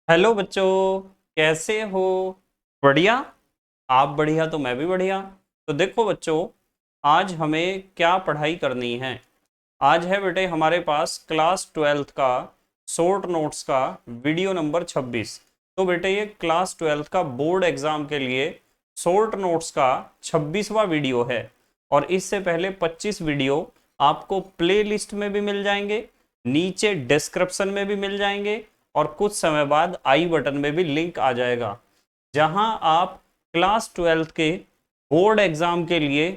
Hello बच्चों, कैसे हो? बढ़िया। आप बढ़िया तो मैं भी बढ़िया। तो देखो बच्चों, आज हमें क्या पढ़ाई करनी है। आज है बेटे हमारे पास क्लास ट्वेल्थ का शॉर्ट नोट्स का वीडियो नंबर 26। तो बेटे ये क्लास ट्वेल्थ का बोर्ड एग्जाम के लिए शॉर्ट नोट्स का 26वां वीडियो है। और इससे पहले 25 वीडियो आपको प्ले लिस्ट में भी मिल जाएंगे, नीचे डिस्क्रिप्शन में भी मिल जाएंगे, और कुछ समय बाद आई बटन में भी लिंक आ जाएगा, जहां आप क्लास ट्वेल्थ के बोर्ड एग्जाम के लिए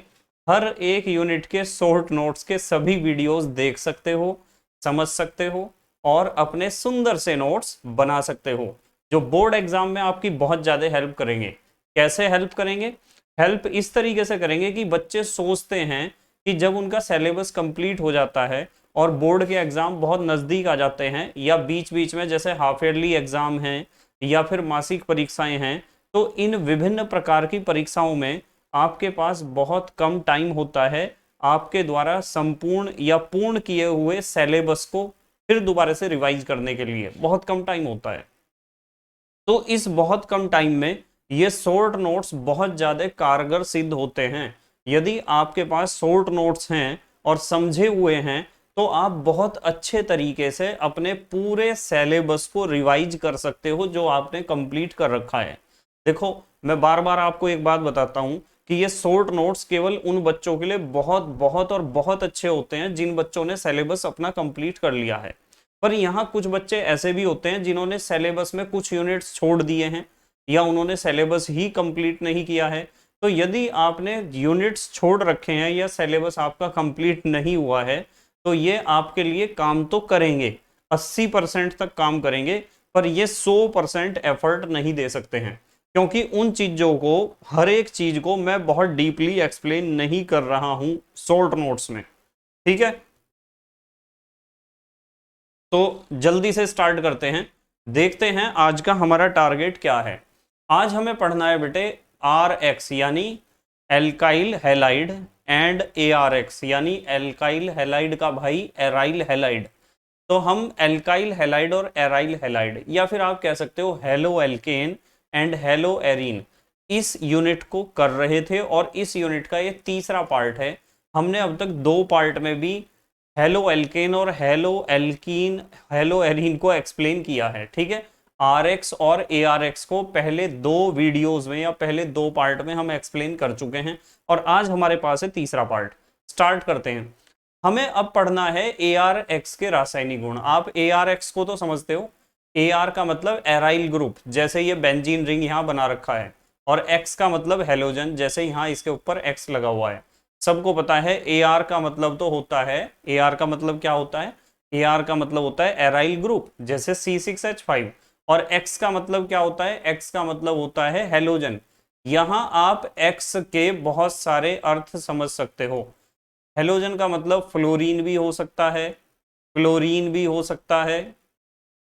हर एक यूनिट के शॉर्ट नोट्स के सभी वीडियोस देख सकते हो, समझ सकते हो, और अपने सुंदर से नोट्स बना सकते हो, जो बोर्ड एग्जाम में आपकी बहुत ज़्यादा हेल्प करेंगे। कैसे हेल्प करेंगे? हेल्प इस तरीके से करेंगे कि बच्चे सोचते हैं कि जब उनका सिलेबस कंप्लीट हो जाता है और बोर्ड के एग्जाम बहुत नज़दीक आ जाते हैं, या बीच बीच में जैसे हाफ ईयरली एग्जाम हैं या फिर मासिक परीक्षाएं हैं, तो इन विभिन्न प्रकार की परीक्षाओं में आपके पास बहुत कम टाइम होता है आपके द्वारा संपूर्ण या पूर्ण किए हुए सिलेबस को फिर दोबारा से रिवाइज करने के लिए बहुत कम टाइम होता है। तो इस बहुत कम टाइम में ये शॉर्ट नोट्स बहुत ज़्यादा कारगर सिद्ध होते हैं। यदि आपके पास शॉर्ट नोट्स हैं और समझे हुए हैं, तो आप बहुत अच्छे तरीके से अपने पूरे सिलेबस को रिवाइज कर सकते हो जो आपने कंप्लीट कर रखा है। देखो, मैं बार बार आपको एक बात बताता हूं कि ये शॉर्ट नोट्स केवल उन बच्चों के लिए बहुत बहुत और बहुत अच्छे होते हैं जिन बच्चों ने सिलेबस अपना कंप्लीट कर लिया है। पर यहाँ कुछ बच्चे ऐसे भी होते हैं जिन्होंने सिलेबस में कुछ यूनिट्स छोड़ दिए हैं, या उन्होंने सिलेबस ही कंप्लीट नहीं किया है। तो यदि आपने यूनिट्स छोड़ रखे हैं या सिलेबस आपका कंप्लीट नहीं हुआ है, तो ये आपके लिए काम तो करेंगे, 80% तक काम करेंगे, पर ये 100% एफर्ट नहीं दे सकते हैं, क्योंकि उन चीजों को, हर एक चीज को मैं बहुत डीपली एक्सप्लेन नहीं कर रहा हूं शॉर्ट नोट्स में। ठीक है, तो जल्दी से स्टार्ट करते हैं। देखते हैं आज का हमारा टारगेट क्या है। आज हमें पढ़ना है बेटे आर एक्स यानी alkyl halide, and A R x यानी एल्काइल हैलाइड का भाई एराइल हैलाइड। तो हम एल्काइल हैलाइड और एराइल हैलाइड, या फिर आप कह सकते हो halo alkane and hello arene, इस यूनिट को कर रहे थे, और इस यूनिट का ये तीसरा पार्ट है। हमने अब तक दो पार्ट में भी हेलो एल्केन और हेलो एल्कीन, हेलो एरीन को एक्सप्लेन किया है। ठीक है, आर एक्स और ए आर एक्स को पहले दो वीडियोस में या पहले दो पार्ट में हम एक्सप्लेन कर चुके हैं, और आज हमारे पास है तीसरा पार्ट। स्टार्ट करते हैं। हमें अब पढ़ना है ए आर एक्स के रासायनिक गुण। आप ए आर एक्स को तो समझते हो, ए आर का मतलब एराइल ग्रुप, जैसे ये बेंजीन रिंग यहाँ बना रखा है, और एक्स का मतलब हेलोजन, जैसे यहाँ इसके ऊपर एक्स लगा हुआ है। सबको पता है ए आर का मतलब तो होता है, ए आर का मतलब क्या होता है? ए आर का मतलब होता है एराइल ग्रुप, जैसे C6H5। और एक्स का मतलब क्या होता है? एक्स का मतलब होता है हेलोजन। यहाँ आप एक्स के बहुत सारे अर्थ समझ सकते हो। हेलोजन का मतलब फ्लोरीन भी हो सकता है, क्लोरीन भी हो सकता है,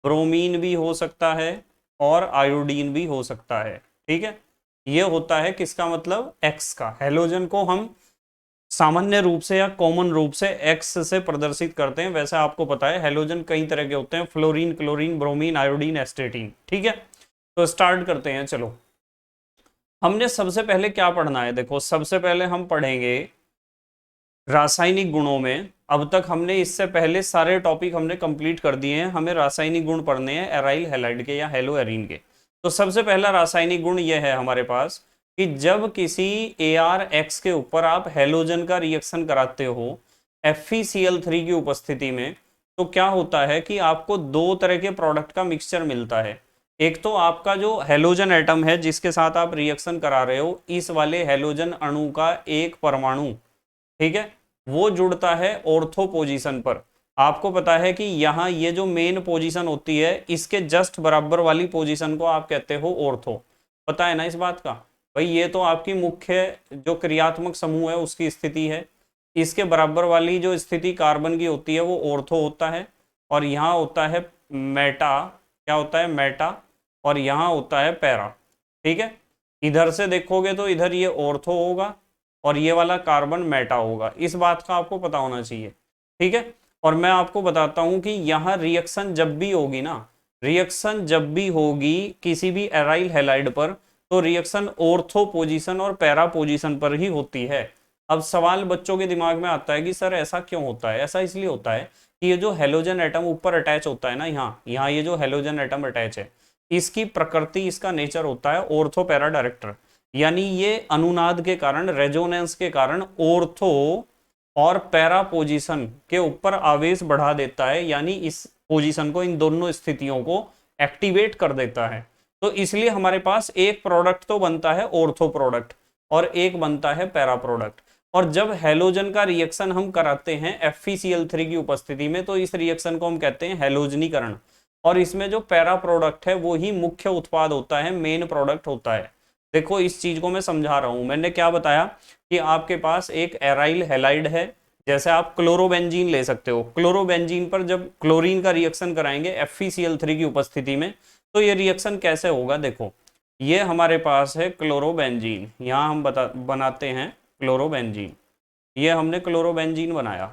ब्रोमीन भी हो सकता है, और आयोडीन भी हो सकता है। ठीक है, ये होता है किसका मतलब? एक्स का। हेलोजन को हम सामान्य रूप से या कॉमन रूप से एक्स से प्रदर्शित करते हैं। वैसे आपको पता है हेलोजन कई तरह के होते हैं, फ्लोरीन, क्लोरीन, ब्रोमीन, आयोडीन, एस्टेटीन। ठीक है, तो स्टार्ट करते हैं। चलो, हमने सबसे पहले क्या पढ़ना है? देखो, सबसे पहले हम पढ़ेंगे रासायनिक गुणों में। अब तक हमने इससे पहले सारे टॉपिक हमने कंप्लीट कर दिए हैं, हमें रासायनिक गुण पढ़ने हैं एराइल हैलाइड के या हेलो एरीन के। तो सबसे पहला रासायनिक गुण यह है हमारे पास कि जब किसी ArX के ऊपर आप हेलोजन का रिएक्शन कराते हो FeCl3 की उपस्थिति में, तो क्या होता है कि आपको दो तरह के प्रोडक्ट का मिक्सचर मिलता है। एक तो आपका जो हेलोजन एटम है जिसके साथ आप रिएक्शन करा रहे हो, इस वाले हेलोजन अणु का एक परमाणु, ठीक है, वो जुड़ता है ऑर्थो पोजीशन पर। आपको पता है कि यहाँ ये जो मेन पोजीशन होती है, इसके जस्ट बराबर वाली पोजीशन को आप कहते हो ऑर्थो। पता है ना इस बात का? भाई ये तो आपकी मुख्य जो क्रियात्मक समूह है उसकी स्थिति है। इसके बराबर वाली जो स्थिति कार्बन की होती है वो ऑर्थो होता है, और यहाँ होता है मेटा। क्या होता है? मेटा। और यहाँ होता है पैरा। ठीक है, इधर से देखोगे तो इधर ये ऑर्थो होगा और ये वाला कार्बन मेटा होगा। इस बात का आपको पता होना चाहिए। ठीक है, और मैं आपको बताता हूं कि यहाँ रिएक्शन जब भी होगी ना, रिएक्शन जब भी होगी किसी भी एराइल हैलाइड पर, तो रिएक्शन ऑर्थो पोजीशन और पैरा पोजीशन पर ही होती है। अब सवाल बच्चों के दिमाग में आता है कि सर ऐसा क्यों होता है? ऐसा इसलिए होता है कि ये जो हेलोजन एटम ऊपर अटैच होता है ना, यहाँ यहाँ ये जो हेलोजन एटम अटैच है, इसकी प्रकृति, इसका नेचर होता है ऑर्थो पैरा डायरेक्टर। यानी ये अनुनाद के कारण, रेजोनेंस के कारण ऑर्थो और पैरा पोजीशन के ऊपर आवेश बढ़ा देता है, यानी इस पोजीशन को, इन दोनों स्थितियों को एक्टिवेट कर देता है। तो इसलिए हमारे पास एक प्रोडक्ट तो बनता है ऑर्थो प्रोडक्ट और एक बनता है पैरा प्रोडक्ट। और जब हेलोजन का रिएक्शन हम कराते हैं FeCl3 की उपस्थिति में, तो इस रिएक्शन को हम कहते हैं हेलोजनीकरण। और इसमें जो पैरा प्रोडक्ट है वो ही मुख्य उत्पाद होता है, मेन प्रोडक्ट होता है। देखो इस चीज को मैं समझा रहा हूं। मैंने क्या बताया कि आपके पास एक एराइल हैलाइड है, जैसे आप क्लोरोबेंजीन ले सकते हो। क्लोरोबेंजीन पर जब क्लोरीन का रिएक्शन कराएंगे FeCl3 की उपस्थिति में, तो ये रिएक्शन कैसे होगा? देखो ये हमारे पास है क्लोरोबेंजीन, यहाँ हम बनाते हैं क्लोरोबेंजीन। ये हमने क्लोरोबेंजीन बनाया,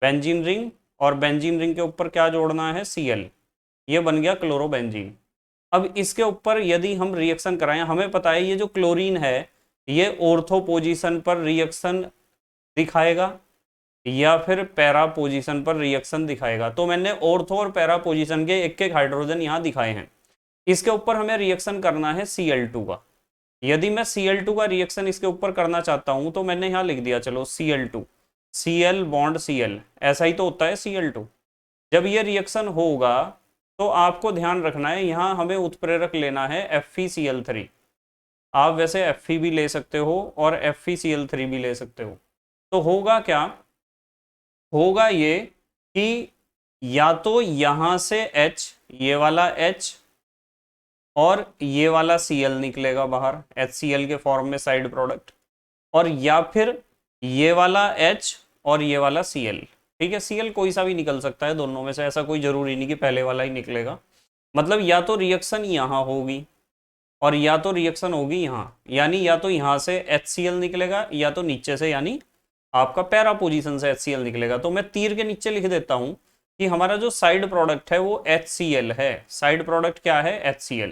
बेंजीन रिंग, और बेंजीन रिंग के ऊपर क्या जोड़ना है? Cl। ये बन गया क्लोरोबेंजीन। अब इसके ऊपर यदि हम रिएक्शन कराएं, हमें पता है ये जो क्लोरीन है ये ऑर्थो पोजीशन पर रिएक्शन दिखाएगा या फिर पैरा पोजीशन पर रिएक्शन दिखाएगा। तो मैंने ऑर्थो और पैरा पोजीशन के एक एक हाइड्रोजन यहाँ दिखाए हैं। इसके ऊपर हमें रिएक्शन करना है Cl2 का। यदि मैं Cl2 का रिएक्शन इसके ऊपर करना चाहता हूं तो मैंने यहाँ लिख दिया, चलो Cl2, Cl बॉन्ड Cl, ऐसा ही तो होता है Cl2। जब ये रिएक्शन होगा तो आपको ध्यान रखना है, यहाँ हमें उत्प्रेरक लेना है FeCl3। आप वैसे Fe भी ले सकते हो और FeCl3 भी ले सकते हो। तो होगा क्या? होगा ये कि या तो यहां से H, ये वाला H और ये वाला Cl निकलेगा बाहर HCl के फॉर्म में साइड प्रोडक्ट, और या फिर ये वाला H और ये वाला Cl। ठीक है, Cl कोई सा भी निकल सकता है दोनों में से, ऐसा कोई जरूरी नहीं कि पहले वाला ही निकलेगा। मतलब या तो रिएक्शन यहाँ होगी और या तो रिएक्शन होगी यहाँ, यानी या तो यहाँ से HCl निकलेगा या तो नीचे से, यानी आपका पैरा पोजीशन से HCl निकलेगा। तो मैं तीर के नीचे लिख देता हूं कि हमारा जो साइड प्रोडक्ट है वो HCl है। साइड प्रोडक्ट क्या है? HCl।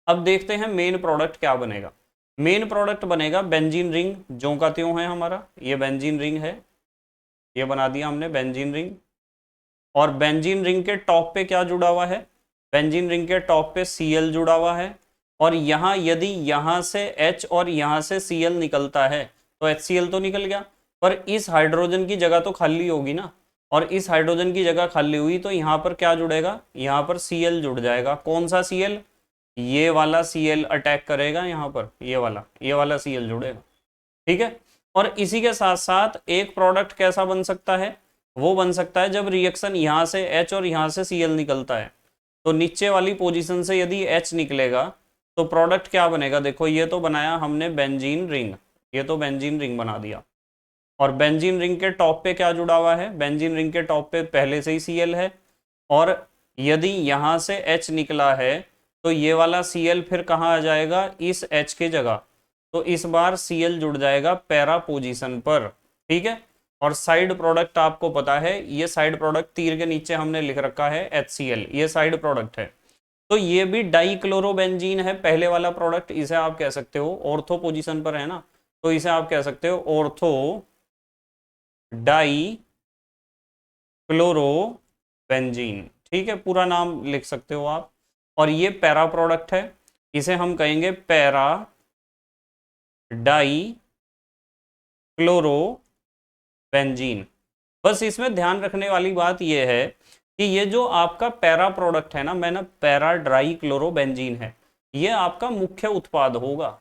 अब देखते हैं मेन प्रोडक्ट क्या बनेगा। मेन प्रोडक्ट बनेगा बेंजीन रिंग, जो का त्यों है हमारा, ये बेंजीन रिंग है, ये बना दिया हमने बेंजीन रिंग। और बेंजीन रिंग के टॉप पे क्या जुड़ा हुआ है? बेंजीन रिंग के टॉप पे Cl जुड़ा हुआ है। और यहाँ यदि यहाँ से H और यहाँ से Cl निकलता है तो HCl तो निकल गया, पर इस हाइड्रोजन की जगह तो खाली होगी ना, और इस हाइड्रोजन की जगह खाली हुई तो यहाँ पर क्या जुड़ेगा? यहाँ पर Cl जुड़ जाएगा। कौन सा Cl? ये वाला Cl अटैक करेगा यहाँ पर, ये वाला Cl जुड़ेगा। ठीक है, और इसी के साथ साथ एक प्रोडक्ट कैसा बन सकता है? वो बन सकता है जब रिएक्शन यहाँ से H और यहाँ से Cl निकलता है, तो नीचे वाली पोजीशन से यदि H निकलेगा तो प्रोडक्ट क्या बनेगा? देखो ये तो बनाया हमने बेंजीन रिंग, ये तो बेंजीन रिंग बना दिया। और बेंजीन रिंग के टॉप पे क्या जुड़ा हुआ है? बेंजीन रिंग के टॉप पे पहले से ही Cl है, और यदि यहाँ से H निकला है तो ये वाला Cl फिर कहाँ आ जाएगा? इस H के जगह। तो इस बार Cl जुड़ जाएगा पैरा पोजीशन पर। ठीक है, और साइड प्रोडक्ट आपको पता है, ये साइड प्रोडक्ट तीर के नीचे हमने लिख रखा है HCl, ये साइड प्रोडक्ट है। तो ये भी डाइक्लोरोबेंजीन है, पहले वाला प्रोडक्ट, इसे आप कह सकते हो ऑर्थो पोजीशन पर है ना, तो इसे आप कह सकते हो ऑर्थो डाई क्लोरोबेंजीन। ठीक है, पूरा नाम लिख सकते हो आप। और ये पैरा प्रोडक्ट है, इसे हम कहेंगे पैरा डाई क्लोरोबेंजीन। बस इसमें ध्यान रखने वाली बात यह है कि ये जो आपका पैरा प्रोडक्ट है ना, मैंने पैरा डाई क्लोरोबेंजीन है, ये आपका मुख्य उत्पाद होगा।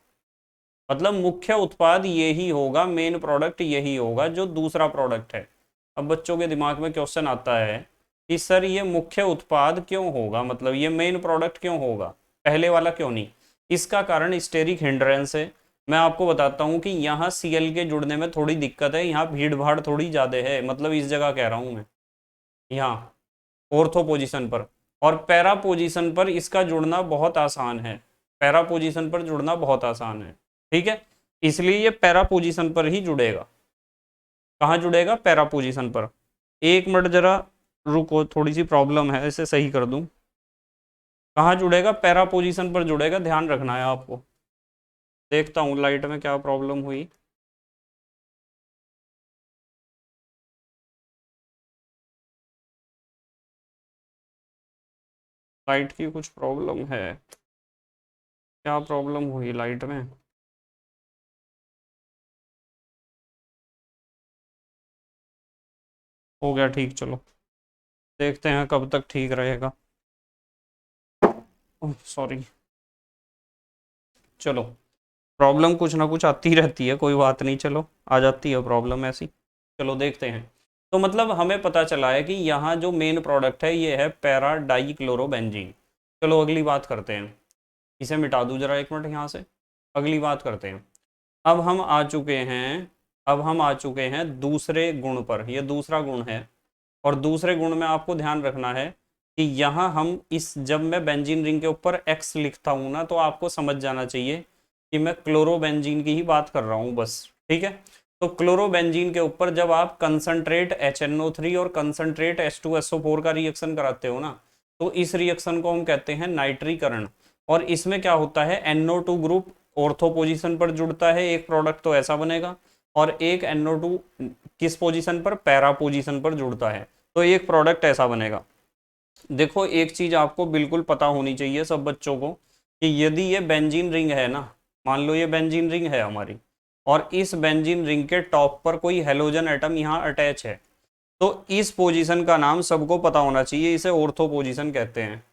मतलब मुख्य उत्पाद यही होगा, मेन प्रोडक्ट यही होगा जो दूसरा प्रोडक्ट है। अब बच्चों के दिमाग में क्वेश्चन आता है कि सर ये मुख्य उत्पाद क्यों होगा, मतलब ये मेन प्रोडक्ट क्यों होगा, पहले वाला क्यों नहीं? इसका कारण स्टेरिक हिंड्रेंस है। मैं आपको बताता हूँ कि यहाँ Cl के जुड़ने में थोड़ी दिक्कत है, यहाँ भीड़ भाड़ थोड़ी ज़्यादा है, मतलब इस जगह कह रहा हूँ मैं, यहाँ ऑर्थो पोजीशन पर। और पैरा पोजीशन पर इसका जुड़ना बहुत आसान है, पैरा पोजीशन पर जुड़ना बहुत आसान है। ठीक है, इसलिए ये पैरा पोजीशन पर ही जुड़ेगा। कहाँ जुड़ेगा? पैरा पोजीशन पर। एक मिनट जरा रुको, थोड़ी सी प्रॉब्लम है, इसे सही कर दूं। कहाँ जुड़ेगा? पैरा पोजीशन पर जुड़ेगा, ध्यान रखना है आपको। देखता हूँ लाइट में क्या प्रॉब्लम हुई। लाइट की कुछ प्रॉब्लम है, क्या प्रॉब्लम हुई लाइट में? हो गया ठीक, चलो देखते हैं कब तक ठीक रहेगा। सॉरी, चलो प्रॉब्लम कुछ ना कुछ आती रहती है, कोई बात नहीं, चलो आ जाती है प्रॉब्लम ऐसी। चलो देखते हैं। तो मतलब हमें पता चला है कि यहाँ जो मेन प्रोडक्ट है ये है पैरा डाई क्लोरोबेंजीन। चलो अगली बात करते हैं, इसे मिटा दूँ जरा एक मिनट यहाँ से, अगली बात करते हैं। अब हम आ चुके हैं, अब हम आ चुके हैं दूसरे गुण पर, ये दूसरा गुण है। और दूसरे गुण में आपको ध्यान रखना है कि यहाँ हम इस, जब मैं बेंजीन रिंग के ऊपर एक्स लिखता हूँ ना, तो आपको समझ जाना चाहिए कि मैं क्लोरोबेंजीन की ही बात कर रहा हूँ बस, ठीक है। तो क्लोरोबेंजीन के ऊपर जब आप कंसंट्रेट HNO3 और कंसंट्रेट H2SO4 का रिएक्शन कराते हो ना, तो इस रिएक्शन को हम कहते हैं नाइट्रीकरण। और इसमें क्या होता है, NO2 ग्रुप ऑर्थो पोजीशन पर जुड़ता है, एक प्रोडक्ट तो ऐसा बनेगा, और एक NO2 किस पोजीशन पर, पैरा पोजीशन पर जुड़ता है, तो एक प्रोडक्ट ऐसा बनेगा। देखो एक चीज आपको बिल्कुल पता होनी चाहिए सब बच्चों को, कि यदि ये बेंजीन रिंग है ना, मान लो ये बेंजीन रिंग है हमारी, और इस बेंजीन रिंग के टॉप पर कोई हेलोजन एटम यहाँ अटैच है, तो इस पोजीशन का नाम सबको पता होना चाहिए, इसे ऑर्थो पोजीशन कहते हैं,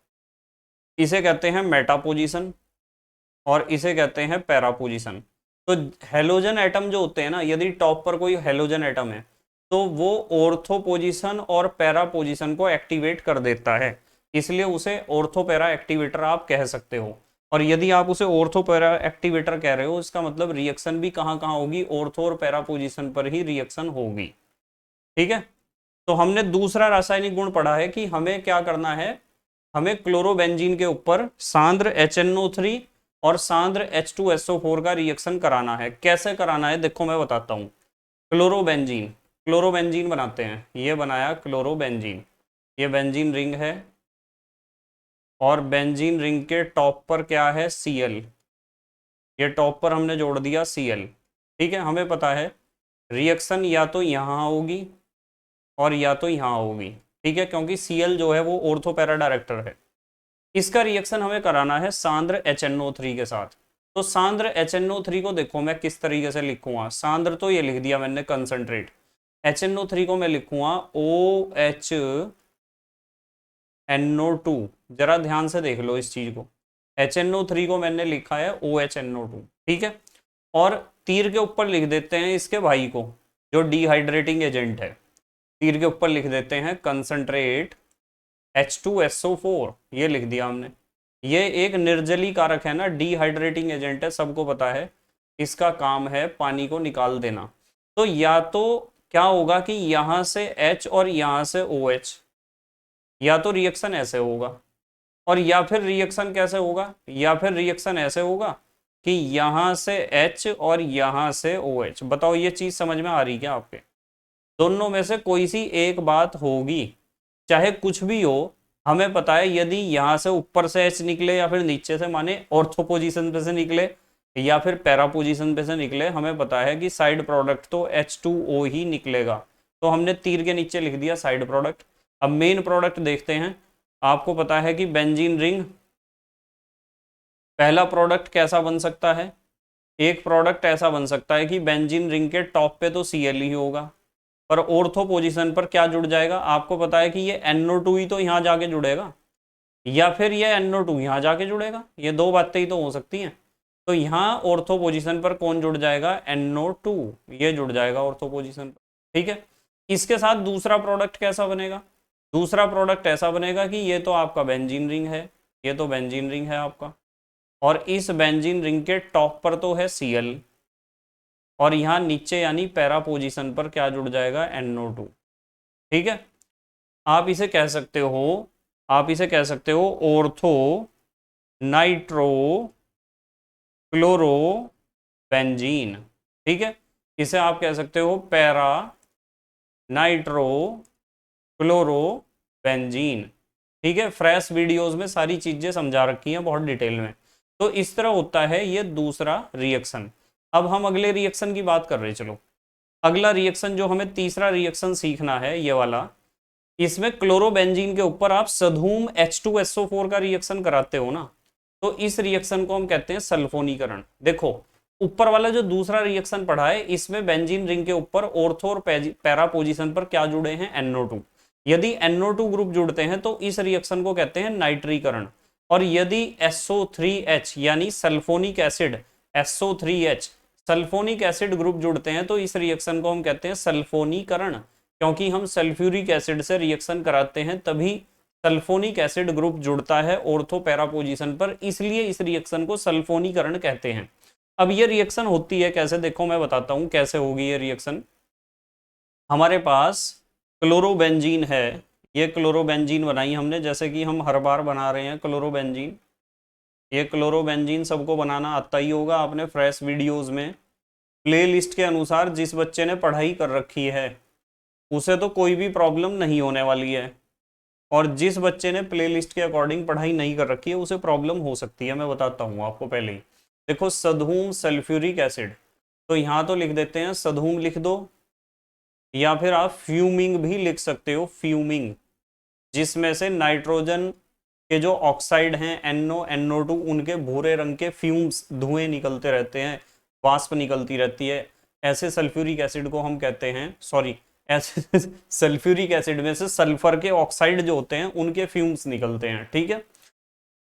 इसे कहते हैं मेटा पोजीशन, और इसे कहते हैं पैरा पोजीशन। तो हेलोजन एटम जो होते हैं ना, यदि टॉप पर कोई हेलोजन एटम है, तो वो ऑर्थो पोजीशन और पैरा पोजीशन को एक्टिवेट कर देता है, इसलिए उसे ऑर्थो पैरा एक्टिवेटर आप कह सकते हो। और यदि आप उसे ऑर्थो पैरा एक्टिवेटर कह रहे हो, इसका मतलब रिएक्शन भी कहाँ कहाँ होगी, ऑर्थो और पैरा पोजीशन पर ही रिएक्शन होगी, ठीक है। तो हमने दूसरा रासायनिक गुण पढ़ा है कि हमें क्या करना है, हमें क्लोरोबेंजीन के ऊपर सांद्र HNO3 और सांद्र H2SO4 का रिएक्शन कराना है। कैसे कराना है देखो मैं बताता हूँ। क्लोरोबेंजीन, क्लोरोबेंजीन बनाते हैं, ये बनाया क्लोरोबेंजीन, ये बेंजीन रिंग है, और बेंजीन रिंग के टॉप पर क्या है, Cl, ये टॉप पर हमने जोड़ दिया Cl, ठीक है। हमें पता है रिएक्शन या तो यहाँ होगी और या तो यहाँ होगी, ठीक है, क्योंकि Cl जो है वो ऑर्थो पैरा डायरेक्टर है। इसका रिएक्शन हमें कराना है सांद्र HNO3 के साथ। तो सांद्र HNO3 को देखो मैं किस तरीके से लिखूंगा, सांद्र तो ये लिख दिया मैंने कंसंट्रेट, HNO3 को मैं लिखूंगा OHNO2, जरा ध्यान से देख लो इस चीज को, HNO3 को मैंने लिखा है OHNO2, ठीक है। और तीर के ऊपर लिख देते हैं इसके भाई को, जो डिहाइड्रेटिंग एजेंट है, तीर के ऊपर लिख देते हैं कंसंट्रेट H2SO4, ये लिख दिया हमने। ये एक निर्जली कारक है ना, डिहाइड्रेटिंग एजेंट है, सबको पता है, इसका काम है पानी को निकाल देना। तो या तो क्या होगा कि यहां से H और यहां से OH, या तो रिएक्शन ऐसे होगा, और या फिर रिएक्शन कैसे होगा, या फिर रिएक्शन ऐसे होगा कि यहां से H और यहां से OH। बताओ ये चीज समझ में आ रही क्या आपके? दोनों में से कोई सी एक बात होगी, चाहे कुछ भी हो। हमें पता है यदि यहाँ से ऊपर से H निकले या फिर नीचे से, माने ऑर्थो पोजीशन पे से निकले या फिर पैरा पोजीशन पे से निकले, हमें पता है कि साइड प्रोडक्ट तो H2O ही निकलेगा। तो हमने तीर के नीचे लिख दिया साइड प्रोडक्ट। अब मेन प्रोडक्ट देखते हैं। आपको पता है कि बेंजीन रिंग, पहला प्रोडक्ट कैसा बन सकता है, एक प्रोडक्ट ऐसा बन सकता है कि बेंजीन रिंग के टॉप पे तो Cl ही होगा, पर ऑर्थो पोजीशन पर क्या जुड़ जाएगा, आपको पता है कि ये NO2 ही तो यहाँ जाके जुड़ेगा, या फिर ये NO2 यहाँ जाके जुड़ेगा, ये दो बातें ही तो हो सकती हैं। तो यहाँ ऑर्थो पोजीशन पर कौन जुड़ जाएगा, NO2, ये जुड़ जाएगा ऑर्थो पोजीशन पर, ठीक है। इसके साथ दूसरा प्रोडक्ट कैसा बनेगा, दूसरा प्रोडक्ट ऐसा बनेगा कि ये तो आपका बेंजीन रिंग है, ये तो बेंजीन रिंग है आपका, और इस बेंजीन रिंग के टॉप पर तो है Cl, और यहाँ नीचे यानी पैरा पोजीशन पर क्या जुड़ जाएगा, NO2, ठीक है। आप इसे कह सकते हो, आप इसे कह सकते हो ऑर्थो नाइट्रो क्लोरो बेंजीन, ठीक है। इसे आप कह सकते हो पैरा नाइट्रो क्लोरो बेंजीन, ठीक है, फ्रेश वीडियोस में सारी चीजें समझा रखी हैं बहुत डिटेल में। तो इस तरह होता है ये दूसरा रिएक्शन। अब हम अगले रिएक्शन की बात कर रहे हैं। चलो अगला रिएक्शन जो हमें तीसरा रिएक्शन सीखना है ये वाला, इसमें क्लोरोबेंजीन के ऊपर आप सधूम H2SO4 का रिएक्शन कराते हो ना, तो इस रिएक्शन को हम कहते हैं सल्फोनीकरण। देखो ऊपर वाला जो दूसरा रिएक्शन पढ़ा है इसमें बेंजीन रिंग के ऊपर ऑर्थो और पैरा पोजीशन पर क्या जुड़े हैं, NO2। यदि NO2 ग्रुप जुड़ते हैं तो इस रिएक्शन को कहते हैं नाइट्रीकरण। और यदि SO3H यानी sulphonic acid SO3H sulphonic acid group जुड़ते हैं तो इस रिएक्शन को हम कहते हैं सल्फोनीकरण। क्योंकि हम सल्फ्यूरिक एसिड से रिएक्शन कराते हैं तभी सल्फोनिक एसिड ग्रुप जुड़ता है ऑर्थो पैरा पोजीशन पर, इसलिए इस रिएक्शन को सल्फोनीकरण कहते हैं। अब ये रिएक्शन होती है कैसे, देखो मैं बताता हूं कैसे होगी ये रिएक्शन। हमारे पास क्लोरोबेंजीन है, ये क्लोरोबेंजीन बनाई हमने, जैसे कि हम हर बार बना रहे हैं क्लोरोबेंजीन। ये क्लोरोबेंजीन सबको बनाना आता ही होगा, आपने फ्रेश वीडियोस में प्ले लिस्ट के अनुसार जिस बच्चे ने पढ़ाई कर रखी है उसे तो कोई भी प्रॉब्लम नहीं होने वाली है, और जिस बच्चे ने प्ले लिस्ट के अकॉर्डिंग पढ़ाई नहीं कर रखी है उसे प्रॉब्लम हो सकती है। मैं बताता हूँ आपको पहले ही। देखो सधूम सल्फ्यूरिक एसिड, तो यहाँ तो लिख देते हैं सधूम लिख दो, या फिर आप फ्यूमिंग भी लिख सकते हो, फ्यूमिंग, जिसमें से नाइट्रोजन के जो ऑक्साइड हैं NO NO2 उनके भूरे रंग के फ्यूम्स धुएं निकलते रहते हैं, वाष्प निकलती रहती है। ऐसे सल्फ्यूरिक एसिड को हम कहते हैं, सॉरी ऐसे सल्फ्यूरिक एसिड में से सल्फर के ऑक्साइड जो होते हैं उनके फ्यूम्स निकलते हैं, ठीक है,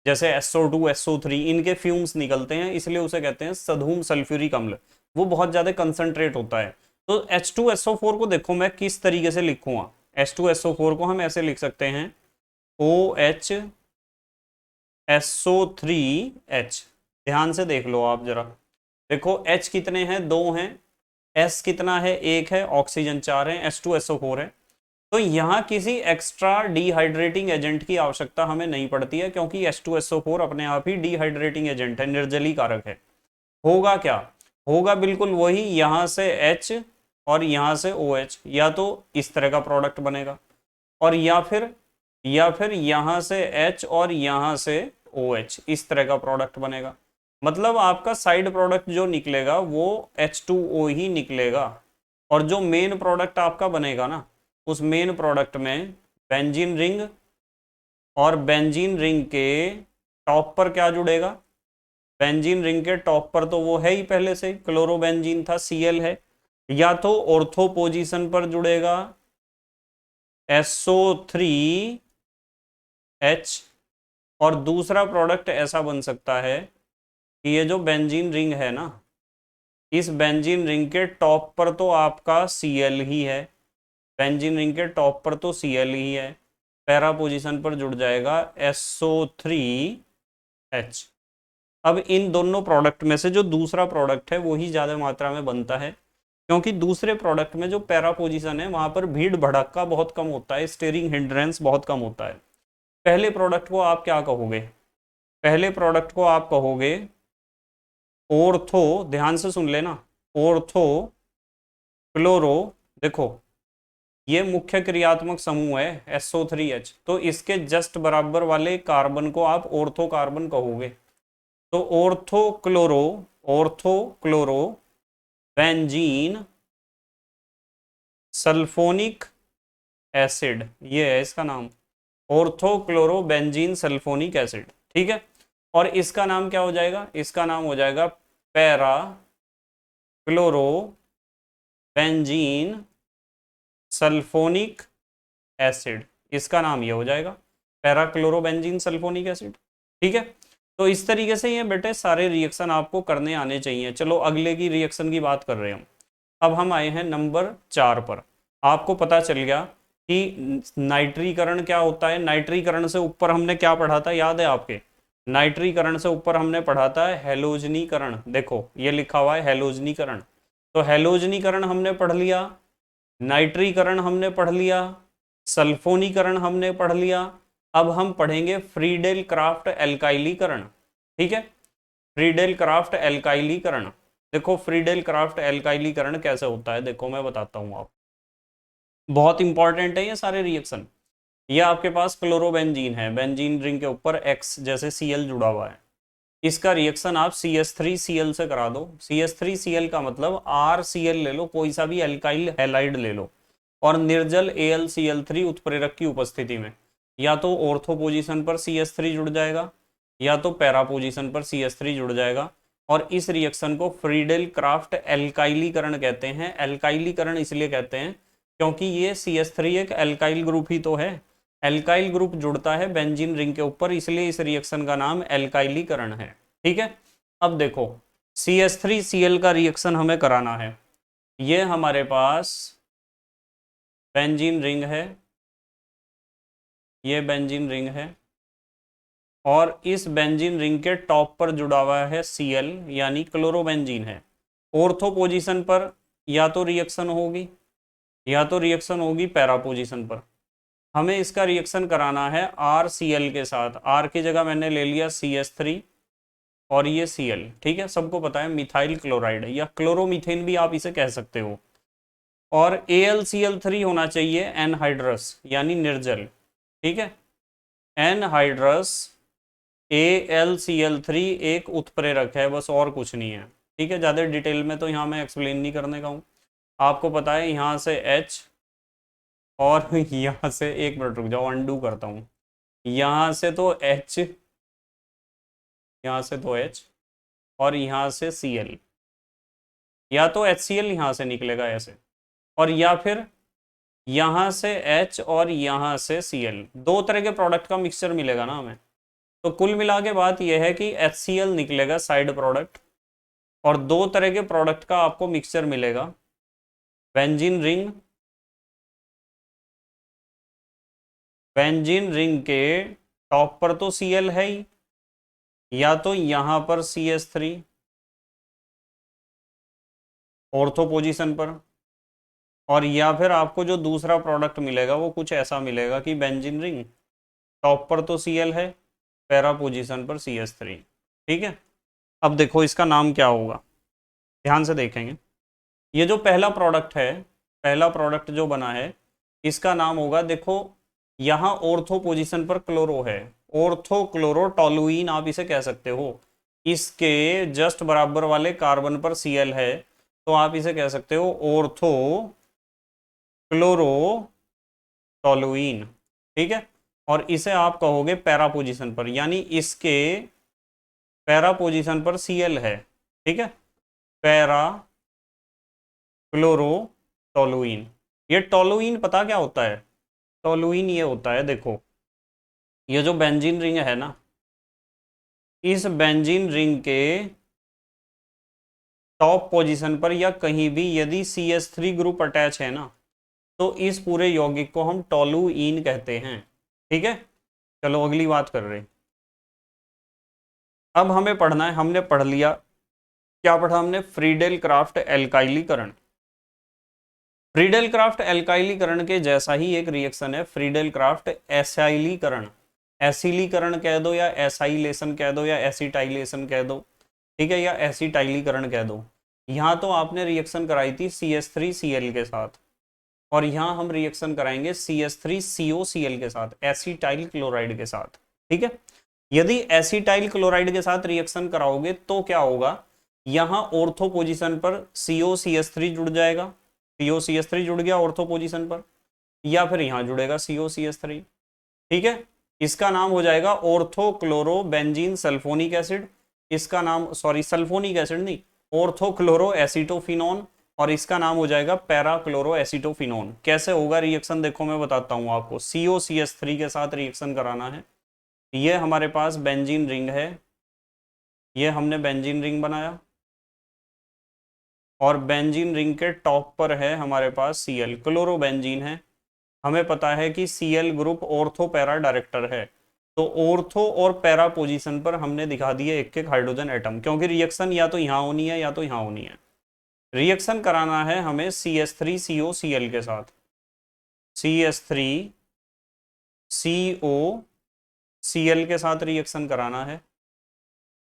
जैसे SO2 SO3 इनके फ्यूम्स निकलते हैं, इसलिए उसे कहते हैं सधूम सल्फ्यूरिक अम्ल। वो बहुत ज्यादा कंसंट्रेट होता है। तो H2SO4 को देखो मैं किस तरीके से लिखूंगा। H2SO4 को हम ऐसे लिख सकते हैं OHSO3H। ध्यान से देख लो आप जरा, देखो H कितने हैं, 2 हैं, S कितना है, 1 है, ऑक्सीजन 4 है, H2SO4 है। तो यहाँ किसी एक्स्ट्रा डिहाइड्रेटिंग एजेंट की आवश्यकता हमें नहीं पड़ती है, क्योंकि H2SO4 अपने आप ही डिहाइड्रेटिंग एजेंट है, निर्जली कारक है। होगा क्या, होगा बिल्कुल वही, यहाँ से H और यहाँ से OH, या तो इस तरह का प्रोडक्ट बनेगा, और या फिर यहाँ से H और यहाँ से OH, इस तरह का प्रोडक्ट बनेगा। मतलब आपका साइड प्रोडक्ट जो निकलेगा वो H2O ही निकलेगा, और जो मेन प्रोडक्ट आपका बनेगा ना, उस मेन प्रोडक्ट में बेंजीन रिंग, और बेंजीन रिंग के टॉप पर क्या जुड़ेगा, बेंजीन रिंग के टॉप पर तो वो है ही पहले से क्लोरोबेंजीन था, Cl है, या तो ऑर्थो पोजीशन पर जुड़ेगा SO3H, और दूसरा प्रोडक्ट ऐसा बन सकता है कि ये जो बेंजीन रिंग है ना, इस बेंजीन रिंग के टॉप पर तो आपका Cl ही है, बेंजीन रिंग के टॉप पर तो Cl ही है, पैरा पोजीशन पर जुड़ जाएगा SO3H। अब इन दोनों प्रोडक्ट में से जो दूसरा प्रोडक्ट है वो ही ज़्यादा मात्रा में बनता है, क्योंकि दूसरे प्रोडक्ट में जो पैरा पोजीशन है वहाँ पर भीड़ भड़क्का बहुत कम होता है, स्टीयरिंग हिंड्रेंस बहुत कम होता है। पहले प्रोडक्ट को आप क्या कहोगे, पहले प्रोडक्ट को आप कहोगे ऑर्थो, ध्यान से सुन लेना, ऑर्थो क्लोरो, देखो ये मुख्य क्रियात्मक समूह है SO3H, तो इसके जस्ट बराबर वाले कार्बन को आप ऑर्थो कार्बन कहोगे। तो ortho chloro benzene sulphonic acid, ये है इसका नाम, ortho chloro benzene sulphonic acid, ठीक है। और इसका नाम क्या हो जाएगा, इसका नाम हो जाएगा para chloro benzene sulphonic acid, इसका नाम ये हो जाएगा para chloro benzene sulphonic acid, ठीक है। तो इस तरीके से ये बेटे सारे रिएक्शन आपको करने आने चाहिए। चलो अगले की रिएक्शन की बात कर रहे हैं हम। अब हम आए हैं नंबर 4 पर। आपको पता चल गया कि नाइट्रीकरण क्या होता है। नाइट्रीकरण से ऊपर हमने क्या पढ़ा था, याद है आपके, नाइट्रीकरण से ऊपर हमने पढ़ा था हेलोजनीकरण। देखो ये लिखा हुआ है हेलोजनीकरण, तो हेलोजनीकरण हमने पढ़ लिया, नाइट्रीकरण हमने पढ़ लिया, सल्फोनीकरण हमने पढ़ लिया। अब हम पढ़ेंगे फ्रीडेल क्राफ्ट एल्काइलीकरण, ठीक है, फ्रीडेल क्राफ्ट एल्काइलीकरण। देखो फ्रीडेल क्राफ्ट एल्काइलीकरण कैसे होता है, देखो मैं बताता हूँ आप, बहुत इंपॉर्टेंट है ये सारे रिएक्शन। ये आपके पास क्लोरोबेंजीन है, बेंजीन रिंग के ऊपर X जैसे Cl जुड़ा हुआ है। इसका रिएक्शन आप CH3Cl से करा दो। CH3Cl का मतलब RCl ले लो, कोई सा भी एल्काइल हैलाइड ले लो, और निर्जल AlCl3 उत्प्रेरक की उपस्थिति में या तो ऑर्थो पोजीशन पर CH3 जुड़ जाएगा या तो पैरा पोजीशन पर CH3 जुड़ जाएगा। और इस रिएक्शन को फ्रीडेल क्राफ्ट एल्काइलीकरण कहते हैं। एल्काइलीकरण इसलिए कहते हैं क्योंकि ये CH3 एक एल्काइल ग्रुप ही तो है। एल्काइल ग्रुप जुड़ता है बेंजीन रिंग के ऊपर, इसलिए इस रिएक्शन का नाम एल्काइलीकरण है। ठीक है, अब देखो CH3Cl का रिएक्शन हमें कराना है। ये हमारे पास बेंजीन रिंग है, ये बेंजीन रिंग है, और इस बेंजीन रिंग के टॉप पर जुड़ा हुआ है Cl यानी क्लोरोबेंजीन है। ऑर्थो पोजीशन पर या तो रिएक्शन होगी या तो रिएक्शन होगी पैरा पोजीशन पर। हमें इसका रिएक्शन कराना है RCl के साथ। R की जगह मैंने ले लिया CH3 और ये Cl। ठीक है, सबको पता है मिथाइल क्लोराइड या क्लोरोमीथेन भी आप इसे कह सकते हो। और AlCl3 होना चाहिए एनहाइड्रस यानी निर्जल। ठीक है, एनहाइड्रस AlCl3 एक उत्प्रेरक है, बस और कुछ नहीं है। ठीक है, ज़्यादा डिटेल में तो यहाँ मैं एक्सप्लेन नहीं करने का हूँ, आपको पता है। यहाँ से H और यहाँ से, एक मिनट रुक जाओ, अनडू करता हूँ। यहाँ से तो H, यहाँ से तो H और यहाँ से Cl, या तो HCl यहाँ से निकलेगा ऐसे, और या फिर यहाँ से H और यहाँ से Cl। दो तरह के प्रोडक्ट का मिक्सचर मिलेगा ना हमें। तो कुल मिला के बात यह है कि HCl निकलेगा साइड प्रोडक्ट, और दो तरह के प्रोडक्ट का आपको मिक्सचर मिलेगा। बेंजीन रिंग, बेंजीन रिंग के टॉप पर तो Cl है ही, या तो यहां पर CH3 ऑर्थो पोजीशन पर, और या फिर आपको जो दूसरा प्रोडक्ट मिलेगा वो कुछ ऐसा मिलेगा कि बेंजीन रिंग टॉप पर तो Cl है, पैरा पोजीशन पर CH3। ठीक है, अब देखो इसका नाम क्या होगा, ध्यान से देखेंगे। ये जो पहला प्रोडक्ट है, पहला प्रोडक्ट जो बना है, इसका नाम होगा, देखो यहाँ ऑर्थो पोजीशन पर क्लोरो है, ऑर्थो क्लोरो टोलुइन आप इसे कह सकते हो। इसके जस्ट बराबर वाले कार्बन पर Cl है, तो आप इसे कह सकते हो ऑर्थो क्लोरो टोलुइन। ठीक है, और इसे आप कहोगे पैरा पोजीशन पर, यानी इसके पैरा पोजीशन पर Cl है। ठीक है, पैरा क्लोरो टोलुइन। ये टोलुइन पता क्या होता है? टोलुइन ये होता है, देखो ये जो बेंजीन रिंग है ना, इस बेंजीन रिंग के टॉप पोजीशन पर या कहीं भी यदि CH3 ग्रुप अटैच है ना, तो इस पूरे यौगिक को हम टोलुइन कहते हैं। ठीक है, चलो अगली बात कर रहे। अब हमें पढ़ना है, हमने पढ़ लिया, क्या पढ़ा हमने? फ्रीडेल क्राफ्ट एल्काइलीकरण। फ्रीडेल क्राफ्ट एल्काइलीकरण के जैसा ही एक रिएक्शन है फ्रीडेल क्राफ्ट एसाइलीकरण। एसिलीकरण कह दो या एसाइलेशन कह दो या एसिटाइलेशन कह दो, ठीक है, या एसिटाइलीकरण कह दो। यहाँ तो आपने रिएक्शन कराई थी CH3Cl के साथ, और यहाँ हम रिएक्शन कराएंगे CH3COCl के साथ, एसिटाइल क्लोराइड के साथ। ठीक है, यदि एसिटाइल क्लोराइड के साथ रिएक्शन कराओगे तो क्या होगा, यहाँ ऑर्थो पोजीशन पर COCH3 जुड़ जाएगा, COCH3 जुड़ गया ऑर्थो पोजीशन पर, या फिर यहाँ जुड़ेगा COCH3। ठीक है, इसका नाम हो जाएगा ortho chloro benzene sulphonic acid. इसका नाम, सॉरी सल्फोनिक एसिड नहीं, ऑर्थो क्लोरो एसिटोफिनोन, और इसका नाम हो जाएगा पैरा क्लोरो एसिटोफिनोन। कैसे होगा रिएक्शन, देखो मैं बताता हूँ आपको। COCH3 के साथ रिएक्शन कराना है। ये हमारे पास बेंजीन रिंग है, ये हमने बेंजीन रिंग बनाया, और बेंजीन रिंग के टॉप पर है हमारे पास Cl, क्लोरोबेंजीन है। हमें पता है कि Cl group ortho para director है, तो ऑर्थो और पैरा पोजीशन पर हमने दिखा दिए एक एक हाइड्रोजन एटम, क्योंकि रिएक्शन या तो यहाँ होनी है या तो यहाँ होनी है। रिएक्शन कराना है हमें CH3COCl के साथ, CH3COCl के साथ रिएक्शन कराना है,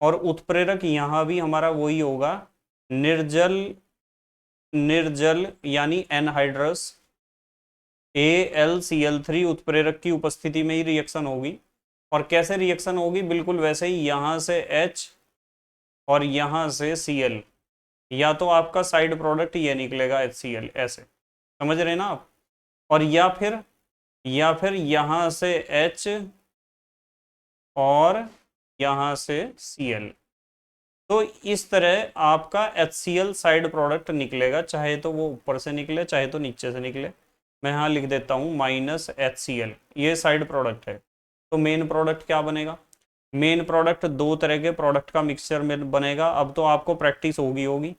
और उत्प्रेरक यहाँ भी हमारा वही होगा, निर्जल, निर्जल यानी एनहाइड्रस AlCl3 उत्प्रेरक की उपस्थिति में ही रिएक्शन होगी। और कैसे रिएक्शन होगी? बिल्कुल वैसे ही, यहां से H और यहां से Cl, या तो आपका साइड प्रोडक्ट ये निकलेगा HCl, ऐसे समझ रहे ना आप, और या फिर यहां से H और यहां से Cl। तो इस तरह आपका HCl साइड प्रोडक्ट निकलेगा, चाहे तो वो ऊपर से निकले चाहे तो नीचे से निकले। मैं यहाँ लिख देता हूँ -HCl, ये साइड प्रोडक्ट है। तो मेन प्रोडक्ट क्या बनेगा? मेन प्रोडक्ट दो तरह के प्रोडक्ट का मिक्सचर में बनेगा। अब तो आपको प्रैक्टिस होगी,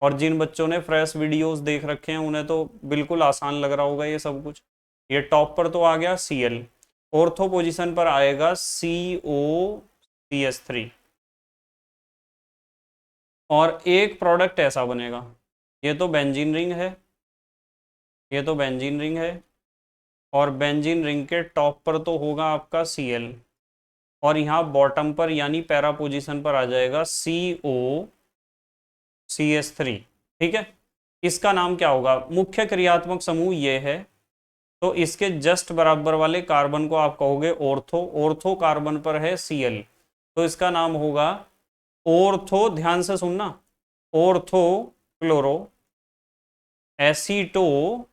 और जिन बच्चों ने फ्रेश वीडियोस देख रखे हैं उन्हें तो बिल्कुल आसान लग रहा होगा ये सब कुछ। ये टॉप पर तो आ गया Cl, ऑर्थो पोजीशन पर आएगा COCH3, और एक प्रोडक्ट ऐसा बनेगा, ये तो बेंजीन रिंग है, ये तो बेंजीन रिंग है, और बेंजीन रिंग के टॉप पर तो होगा आपका Cl, और यहाँ बॉटम पर यानी पैरा पोजीशन पर आ जाएगा COCH3। ठीक है, इसका नाम क्या होगा? मुख्य क्रियात्मक समूह ये है, तो इसके जस्ट बराबर वाले कार्बन को आप कहोगे ऑर्थो। ऑर्थो कार्बन पर है Cl, तो इसका नाम होगा ऑर्थो, ध्यान से सुनना, ऑर्थो क्लोरो एसीटोफिनॉन।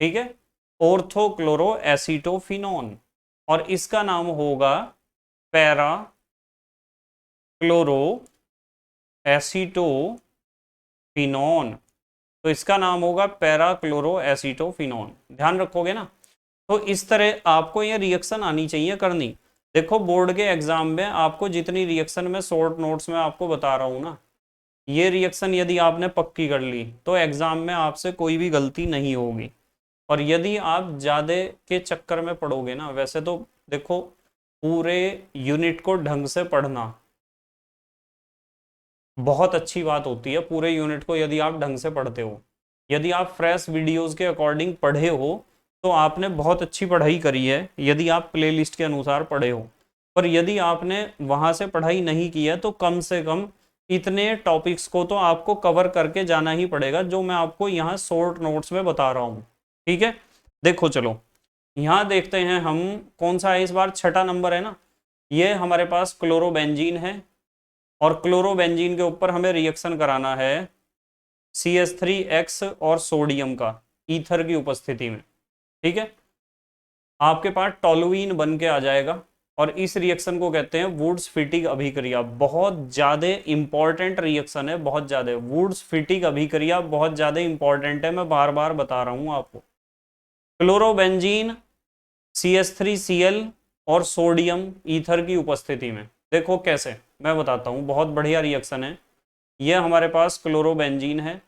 ठीक है, ऑर्थो क्लोरो एसीटोफिनॉन, और इसका नाम होगा पैरा क्लोरो एसीटोफिनॉन। तो इसका नाम होगा पैरा क्लोरो एसीटोफिनॉन, ध्यान रखोगे ना? तो इस तरह आपको ये रिएक्शन आनी चाहिए करनी। देखो बोर्ड के एग्जाम में आपको जितनी रिएक्शन में शॉर्ट नोट्स में आपको बता रहा हूं ना, ये रिएक्शन यदि आपने पक्की कर ली तो एग्जाम में आपसे कोई भी गलती नहीं होगी। और यदि आप ज़्यादा के चक्कर में पढ़ोगे ना, वैसे तो देखो पूरे यूनिट को ढंग से पढ़ना बहुत अच्छी बात होती है। पूरे यूनिट को यदि आप ढंग से पढ़ते हो, यदि आप फ्रेश वीडियोस के अकॉर्डिंग पढ़े हो तो आपने बहुत अच्छी पढ़ाई करी है, यदि आप प्लेलिस्ट के अनुसार पढ़े हो। पर यदि आपने वहाँ से पढ़ाई नहीं की है तो कम से कम इतने टॉपिक्स को तो आपको कवर करके जाना ही पड़ेगा, जो मैं आपको यहाँ शॉर्ट नोट्स में बता रहा हूँ। ठीक है, देखो चलो यहाँ देखते हैं हम कौन सा है इस बार, छठा नंबर है ना। ये हमारे पास क्लोरोबेंजीन है, और क्लोरोबेंजीन के ऊपर हमें रिएक्शन कराना है CH3X और सोडियम का ईथर की उपस्थिति में। ठीक है, आपके पास टोलुइन बन के आ जाएगा, और इस रिएक्शन को कहते हैं वुड्स फिटिक अभिक्रिया। बहुत ज्यादा इंपॉर्टेंट रिएक्शन है, बहुत ज्यादा। वुड्स फिटिक अभिक्रिया बहुत ज्यादा इंपॉर्टेंट है, मैं बार बार बता रहा हूं आपको। क्लोरोबेंजीन CH3Cl और सोडियम ईथर की उपस्थिति में, देखो कैसे, मैं बताता हूं, बहुत बढ़िया रिएक्शन है। यह हमारे पास क्लोरोबेंजीन है,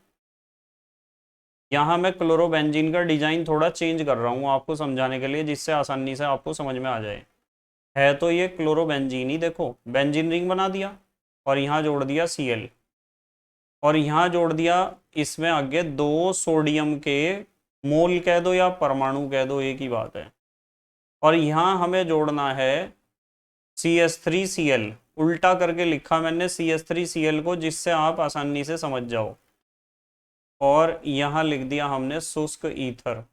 यहाँ मैं क्लोरोबेंजीन का डिजाइन थोड़ा चेंज कर रहा हूँ आपको समझाने के लिए, जिससे आसानी से आपको समझ में आ जाए। है तो ये क्लोरोबेंजीन ही, देखो बेंजीन रिंग बना दिया, और यहाँ जोड़ दिया Cl, और यहाँ जोड़ दिया इसमें आगे दो सोडियम के मोल कह दो या परमाणु कह दो, एक ही बात है। और यहाँ हमें जोड़ना है CH3Cl, उल्टा करके लिखा मैंने CH3Cl को, जिससे आप आसानी से समझ जाओ। और यहाँ लिख दिया हमने शुष्क ईथर।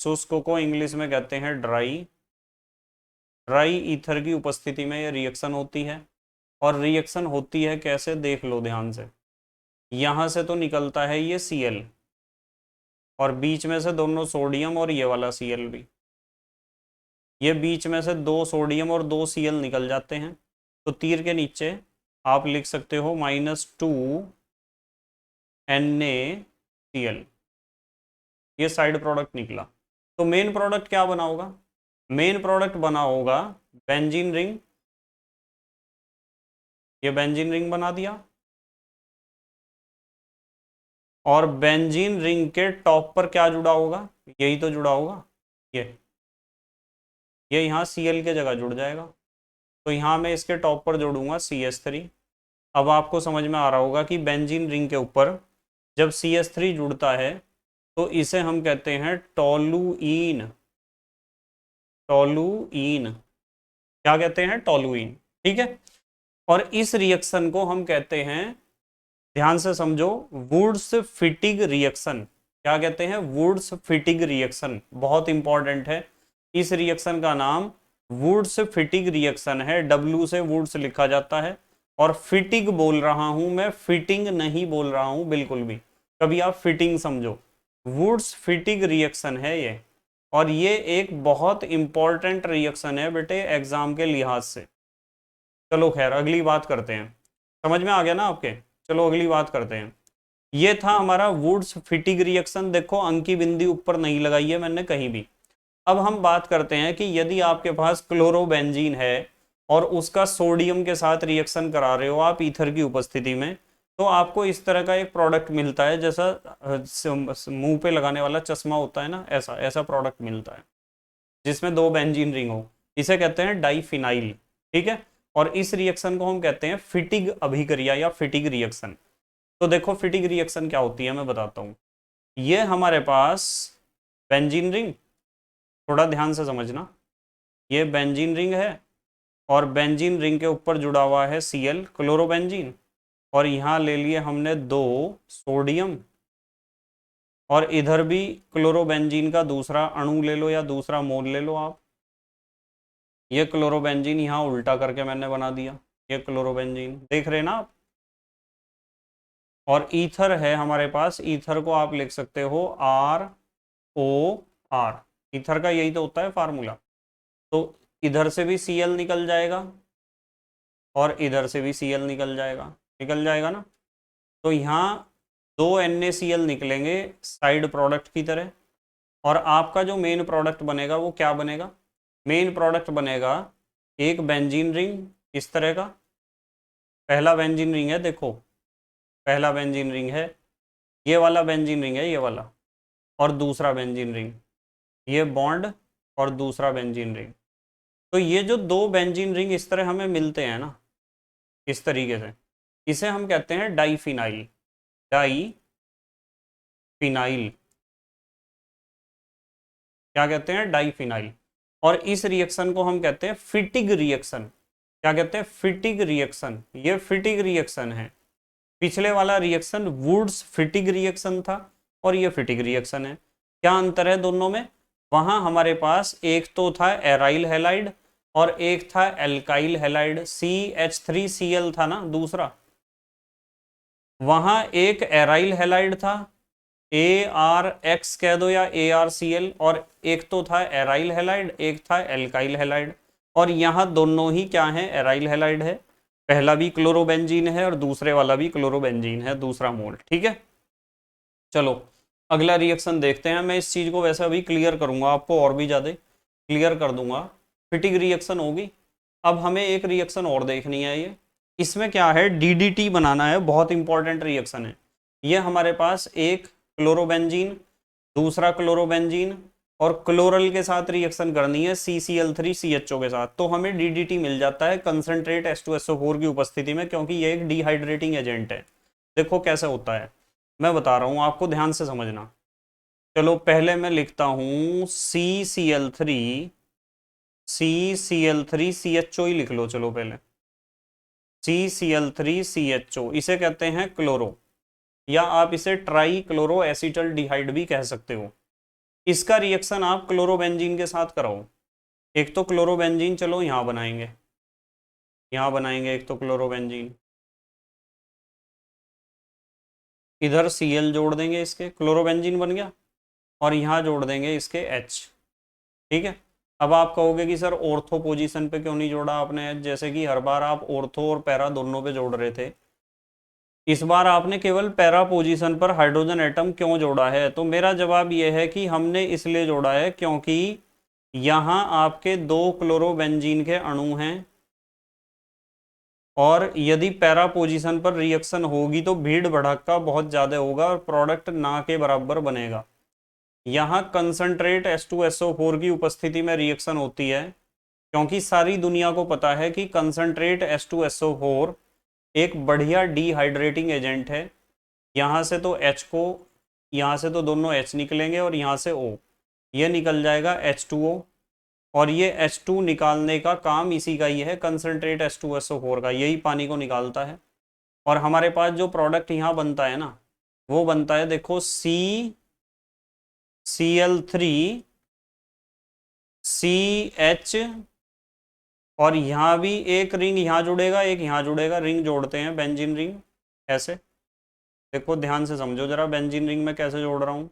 शुष्क को इंग्लिश में कहते हैं ड्राई। ड्राई ईथर की उपस्थिति में ये रिएक्शन होती है, और रिएक्शन होती है कैसे, देख लो ध्यान से। यहाँ से तो निकलता है ये Cl, और बीच में से दोनों सोडियम और ये वाला Cl भी, ये बीच में से दो सोडियम और दो Cl निकल जाते हैं। तो तीर के नीचे आप लिख सकते हो -2 NaCl, ये साइड प्रोडक्ट निकला। तो मेन प्रोडक्ट क्या बना होगा? मेन प्रोडक्ट बना होगा बेंजीन रिंग, ये बेंजीन रिंग बना दिया, और बेंजीन रिंग के टॉप पर क्या जुड़ा होगा? यही तो जुड़ा होगा, ये यहाँ Cl के जगह जुड़ जाएगा। तो यहाँ मैं इसके टॉप पर जोड़ूंगा CH3। अब आपको समझ में आ रहा होगा कि बेंजीन रिंग के ऊपर जब CH3 जुड़ता है तो इसे हम कहते हैं टोलुइन। टोलुइन, क्या कहते हैं? टोलुइन। ठीक है, और इस रिएक्शन को हम कहते हैं, ध्यान से समझो, वुड्स फिटिग रिएक्शन। क्या कहते हैं? वुड्स फिटिग रिएक्शन, बहुत इंपॉर्टेंट है। इस रिएक्शन का नाम वुड्स फिटिग रिएक्शन है। डब्ल्यू से वुड्स लिखा जाता है, और फिटिग बोल रहा हूं मैं, फिटिंग नहीं बोल रहा हूं बिल्कुल भी, कभी आप फिटिंग समझो। वुड्स फिटिग रिएक्शन है ये, और ये एक बहुत इंपॉर्टेंट रिएक्शन है बेटे एग्जाम के लिहाज से। चलो खैर अगली बात करते हैं, समझ में आ गया ना आपके? चलो अगली बात करते हैं। ये था हमारा वुड्स फिटिग रिएक्शन। देखो अंकी बिंदी ऊपर नहीं लगाई है मैंने कहीं भी। अब हम बात करते हैं कि यदि आपके पास क्लोरोबेंजीन है और उसका सोडियम के साथ रिएक्शन करा रहे हो आप ईथर की उपस्थिति में, तो आपको इस तरह का एक प्रोडक्ट मिलता है, जैसा मुंह पे लगाने वाला चश्मा होता है ना, ऐसा ऐसा प्रोडक्ट मिलता है जिसमें दो बेंजीन रिंग हो। इसे कहते हैं डाइफिनाइल। ठीक है, और इस रिएक्शन को हम कहते हैं फिटिग अभिक्रिया या फिटिग रिएक्शन। तो देखो फिटिग रिएक्शन क्या होती है मैं बताता हूँ। ये हमारे पास बेंजीन रिंग, थोड़ा ध्यान से समझना, ये बेंजीन रिंग है, और बेंजीन रिंग के ऊपर जुड़ा हुआ है Cl क्लोरोबेंजीन, और यहाँ ले लिए हमने दो सोडियम, और इधर भी क्लोरोबेंजीन का दूसरा अणु ले लो या दूसरा मोल ले लो आप। ये क्लोरोबेंजीन यहाँ उल्टा करके मैंने बना दिया, ये क्लोरोबेंजीन देख रहे ना आप। और ईथर है हमारे पास, ईथर को आप लिख सकते हो ROR। ईथर का यही तो होता है फार्मूला। तो इधर से भी Cl निकल जाएगा और इधर से भी Cl निकल जाएगा ना। तो यहाँ दो NaCl निकलेंगे साइड प्रोडक्ट की तरह, और आपका जो मेन प्रोडक्ट बनेगा वो क्या बनेगा? मेन प्रोडक्ट बनेगा एक बेंजीन रिंग इस तरह का, पहला बेंजीन रिंग है देखो, पहला बेंजीन रिंग है, ये वाला बेंजीन रिंग है ये वाला, और दूसरा बेंजीन रिंग, ये बॉन्ड और दूसरा बेंजीन रिंग। तो ये जो दो बेंजीन रिंग इस तरह हमें मिलते हैं ना, इस तरीके से, इसे हम कहते हैं डाइफिनाइल। डाइफिनाइल क्या कहते हैं? डाइफिनाइल। और इस रिएक्शन को हम कहते हैं फिटिग रिएक्शन। क्या कहते हैं? फिटिग रिएक्शन। ये फिटिग रिएक्शन है। पिछले वाला रिएक्शन वुड्स फिटिग रिएक्शन था, और ये फिटिग रिएक्शन है। क्या अंतर है दोनों में? वहां हमारे पास एक तो था एराइल हैलाइड और एक था एल्काइल हैलाइड, CH3Cl था ना दूसरा। वहां एक एराइल हैलाइड था, ARX कह दो या ARCl, और एक तो था एराइल हैलाइड, एक था एल्काइल हैलाइड। और यहाँ दोनों ही क्या है? एराइल हैलाइड है। पहला भी क्लोरोबेंजीन है और दूसरे वाला भी क्लोरोबेंजीन है, दूसरा मोल। ठीक है, चलो अगला रिएक्शन देखते हैं। मैं इस चीज को वैसे अभी क्लियर करूंगा आपको, और भी ज्यादा क्लियर कर दूंगा। फिटिग रिएक्शन होगी। अब हमें एक रिएक्शन और देखनी है। ये इसमें क्या है? DDT बनाना है, बहुत इंपॉर्टेंट रिएक्शन है ये। हमारे पास एक क्लोरोबेंजीन, दूसरा क्लोरोबेंजीन, और क्लोरल के साथ रिएक्शन करनी है CCl3CHO के साथ। तो हमें DDT मिल जाता है कंसंट्रेट H2SO4 की उपस्थिति में, क्योंकि ये एक डिहाइड्रेटिंग एजेंट है। देखो कैसे होता है, मैं बता रहा हूं आपको, ध्यान से समझना। चलो पहले मैं लिखता हूं CCl3CHO ही लिख लो। चलो पहले CCl3CHO, इसे कहते हैं क्लोरो, या आप इसे ट्राई क्लोरो एसिटल डिहाइड भी कह सकते हो। इसका रिएक्शन आप क्लोरोबेंजीन के साथ कराओ। एक तो क्लोरोबेंजीन चलो यहां बनाएंगे, यहां बनाएंगे एक तो क्लोरोबेंजीन, इधर Cl जोड़ देंगे, इसके क्लोरोबेंजीन बन गया, और यहां जोड़ देंगे इसके H। ठीक है, अब आप कहोगे कि सर ऑर्थो पोजीशन पे क्यों नहीं जोड़ा आपने H? जैसे कि हर बार आप ऑर्थो और पैरा दोनों पे जोड़ रहे थे, इस बार आपने केवल पैरा पोजीशन पर हाइड्रोजन एटम क्यों जोड़ा है? तो मेरा जवाब यह है कि हमने इसलिए जोड़ा है क्योंकि यहां आपके दो क्लोरोबेंजीन के अणु हैं, और यदि पैरा पोजीशन पर रिएक्शन होगी तो भीड़ भड़क्का बहुत ज्यादा होगा और प्रोडक्ट ना के बराबर बनेगा। यहाँ कंसंट्रेट H2SO4 की उपस्थिति में रिएक्शन होती है, क्योंकि सारी दुनिया को पता है कि कंसंट्रेट H2SO4 एक बढ़िया डिहाइड्रेटिंग एजेंट है। यहाँ से तो H को, यहाँ से तो दोनों H निकलेंगे और यहाँ से O, ये निकल जाएगा H2O, और ये H2 निकालने का काम इसी का ही है, कंसंट्रेट H2SO4 का, यही पानी को निकालता है। और हमारे पास जो प्रोडक्ट यहाँ बनता है ना, वो बनता है देखो Cl3 CH, और यहाँ भी एक रिंग यहाँ जुड़ेगा, एक यहाँ जुड़ेगा, रिंग जोड़ते हैं बेंजीन रिंग ऐसे। देखो ध्यान से समझो जरा, बेंजीन रिंग में कैसे जोड़ रहा हूँ।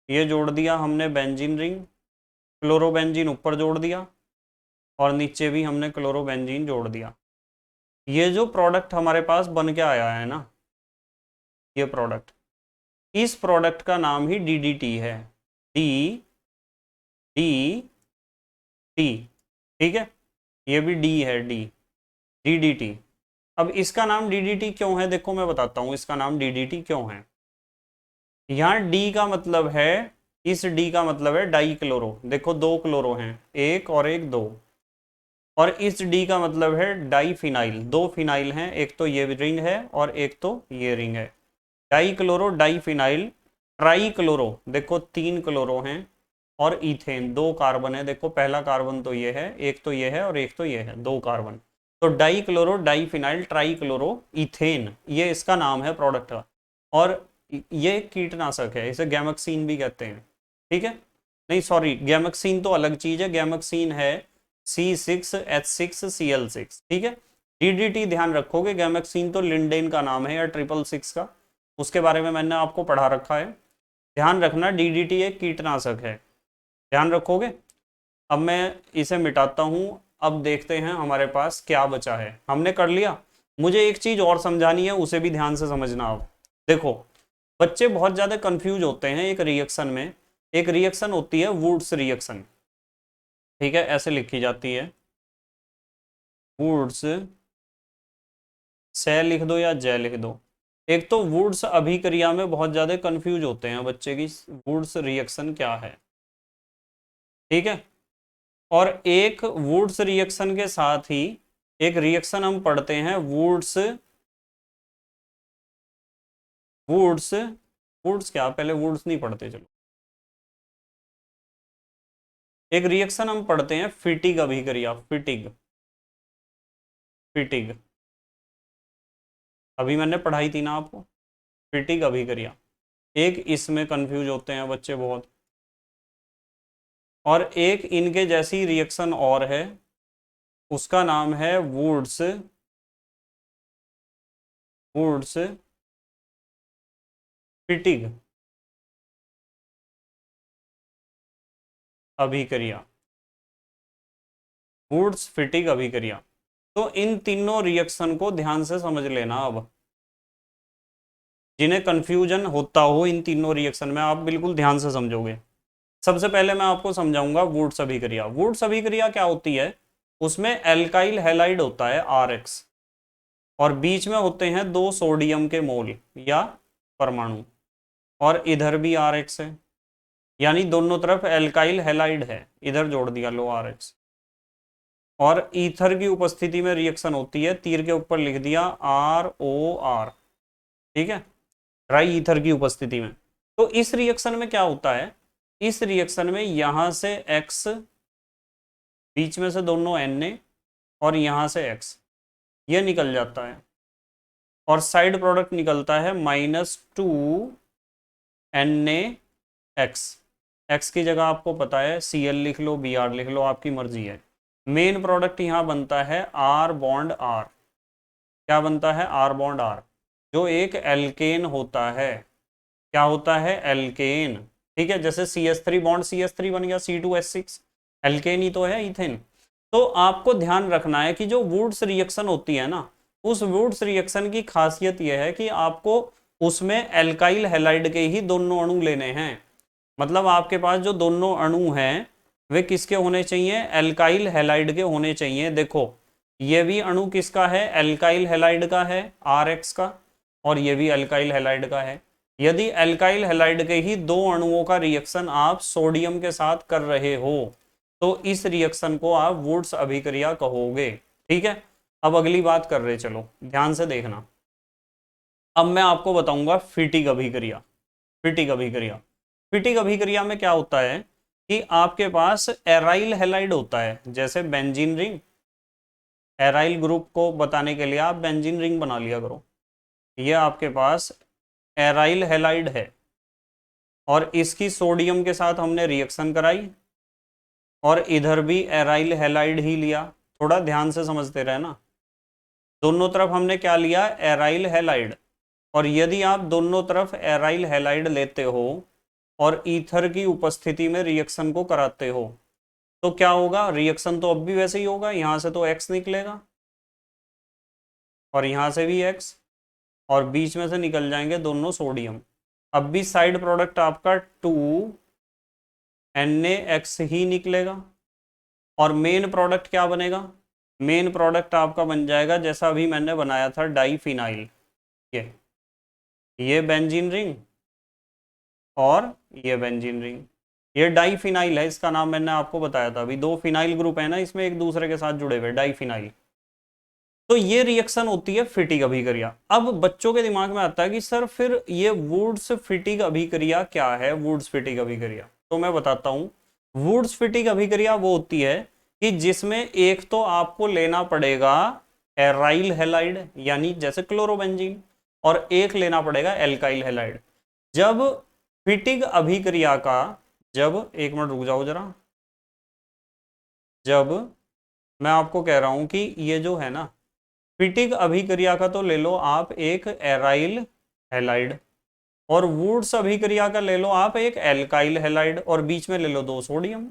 ये जोड़ दिया हमने बेंजीन रिंग, क्लोरोबेंजीन ऊपर जोड़ दिया, और नीचे भी हमने क्लोरोबेंजीन जोड़ दिया। ये जो प्रोडक्ट हमारे पास बन के आया है ना, ये प्रोडक्ट, इस प्रोडक्ट का नाम ही DDT है। DDT, ठीक है, ये भी D है, DDT। अब इसका नाम DDT क्यों है, देखो मैं बताता हूं इसका नाम DDT क्यों है। यहाँ D का मतलब है, इस D का मतलब है डाई क्लोरो, देखो दो क्लोरो हैं, एक और एक, दो। और इस D का मतलब है डाई फिनाइल, दो फिनाइल हैं, एक तो ये रिंग है और एक तो ये रिंग है। Dichloro diphenyl, trichloro, देखो तीन क्लोरो हैं, और इथेन दो कार्बन है, देखो पहला कार्बन तो ये है, एक तो ये है और एक तो ये है, दो कार्बन। तो dichloro diphenyl trichloro ethane, ये इसका नाम है प्रोडक्ट का। और ये कीटनाशक है, इसे गैमक्सीन भी कहते हैं, ठीक है। नहीं सॉरी, गैमक्सीन तो अलग चीज है, गैमक्सीन है C6H6Cl6, ठीक है। DDT ध्यान रखोगे, गैमक्सीन तो लिंडेन का नाम है या 666 का, उसके बारे में मैंने आपको पढ़ा रखा है। ध्यान रखना DDT एक कीटनाशक है, ध्यान रखोगे। अब मैं इसे मिटाता हूं, अब देखते हैं हमारे पास क्या बचा है। हमने कर लिया, मुझे एक चीज और समझानी है, उसे भी ध्यान से समझना। अब देखो बच्चे बहुत ज्यादा कंफ्यूज होते हैं एक रिएक्शन में। एक रिएक्शन होती है वुड्स रिएक्शन, ठीक है, ऐसे लिखी जाती है, वुड्स, से लिख दो या जय लिख दो। एक तो वुड्स अभिक्रिया में बहुत ज्यादा कंफ्यूज होते हैं बच्चे की, वुड्स रिएक्शन क्या है, ठीक है। और एक वुड्स रिएक्शन के साथ ही एक रिएक्शन हम पढ़ते हैं वुड्स, वुड्स, वुड्स क्या, पहले वुड्स नहीं पढ़ते, चलो। एक रिएक्शन हम पढ़ते हैं फिटिग अभिक्रिया, फिटिग, फिटिग, अभी मैंने पढ़ाई थी ना आपको, फिटिग अभिक्रिया। एक इसमें कंफ्यूज होते हैं बच्चे बहुत। और एक इनके जैसी रिएक्शन और है, उसका नाम है वुड्स, वुड्स फिटिग अभिक्रिया, वुड्स फिटिग अभिक्रिया। तो इन तीनों रिएक्शन को ध्यान से समझ लेना। अब जिन्हें कंफ्यूजन होता हो इन तीनों रिएक्शन में, आप बिल्कुल ध्यान से समझोगे। सबसे पहले मैं आपको समझाऊंगा वुड्स अभिक्रिया। वुड्स अभिक्रिया क्या होती है, उसमें एल्काइल हैलाइड होता है RX, और बीच में होते हैं दो सोडियम के मोल या परमाणु, और इधर भी RX है, यानी दोनों तरफ एल्काइल हैलाइड है, इधर जोड़ दिया लो RX। और ईथर की उपस्थिति में रिएक्शन होती है, तीर के ऊपर लिख दिया ROR, ठीक है, ड्राई ईथर की उपस्थिति में। तो इस रिएक्शन में क्या होता है, इस रिएक्शन में यहां से X, बीच में से दोनों Na, और यहां से X, ये निकल जाता है, और साइड प्रोडक्ट निकलता है -2 NaX। X की जगह आपको पता है Cl लिख लो, Br लिख लो, आपकी मर्जी है। मेन प्रोडक्ट यहां बनता है R बॉन्ड R, क्या बनता है, R बॉन्ड R, जो एक एल्केन होता है। क्या होता है, एल्केन, ठीक है। जैसे CH3 बॉन्ड CH3 बन गया, C2H6, एल्केन ही तो है, इथेन। तो आपको ध्यान रखना है कि जो वुड्स रिएक्शन होती है ना, उस वुड्स रिएक्शन की खासियत यह है कि आपको उसमें एल्काइल हैलाइड के ही दोनों अणु लेने हैं। मतलब आपके पास जो दोनों अणु हैं वे किसके होने चाहिए, एल्काइल हैलाइड के होने चाहिए। देखो ये भी अणु किसका है, एल्काइल हैलाइड का है, RX का, और ये भी एल्काइल हैलाइड का है। यदि एल्काइल हैलाइड के ही दो अणुओं का रिएक्शन आप सोडियम के साथ कर रहे हो, तो इस रिएक्शन को आप वुड्स अभिक्रिया कहोगे, ठीक है। अब अगली बात कर रहे, चलो ध्यान से देखना। अब मैं आपको बताऊंगा फिटिग अभिक्रिया। फिटिग अभिक्रिया, फिटिग अभिक्रिया में क्या होता है कि आपके पास एराइल हैलाइड होता है, जैसे बेंजीन रिंग। एराइल ग्रुप को बताने के लिए आप बेंजीन रिंग बना लिया करो। ये आपके पास एराइल हैलाइड है, और इसकी सोडियम के साथ हमने रिएक्शन कराई और इधर भी एराइल हैलाइड ही लिया। थोड़ा ध्यान से समझते रहे ना, दोनों तरफ हमने क्या लिया, एराइल हैलाइड। और यदि आप दोनों तरफ एराइल हैलाइड लेते हो और ईथर की उपस्थिति में रिएक्शन को कराते हो तो क्या होगा, रिएक्शन तो अब भी वैसे ही होगा, यहां से तो X निकलेगा और यहां से भी X, और बीच में से निकल जाएंगे दोनों सोडियम। अब भी साइड प्रोडक्ट आपका 2NaX ही निकलेगा। और मेन प्रोडक्ट क्या बनेगा, मेन प्रोडक्ट आपका बन जाएगा जैसा अभी मैंने बनाया था डाईफिनाइल, ये बेंजीन रिंग और ये बेंजीन रिंग, ये डाईफिनाइल है, इसका नाम मैंने आपको बताया था अभी। दो फिनाइल ग्रुप है ना इसमें एक दूसरे के साथ जुड़े हुए, डाईफिनाइल। तो ये रिएक्शन होती है फिटिक अभिक्रिया। अब बच्चों के दिमाग में आता है कि सर फिर ये वुड्स फिटिक अभिक्रिया क्या है, वुड्स फिटिक अभिक्रिया। तो मैं बताता हूं, वुड्स फिटिक अभिक्रिया वो होती है कि जिसमें एक तो आपको लेना पड़ेगा एराइल हैलाइड यानी जैसे क्लोरोबेंजीन, और एक लेना पड़ेगा एल्काइल हैलाइड। जब फिटिक अभिक्रिया का, जब, एक मिनट रुक जाओ जरा, जब मैं आपको कह रहा हूं कि ये जो है ना फिटिक अभिक्रिया का, तो ले लो आप एक एराइल हैलाइड, और वुड्स अभिक्रिया का ले लो आप एक एल्काइल हैलाइड, और बीच में ले लो दो सोडियम।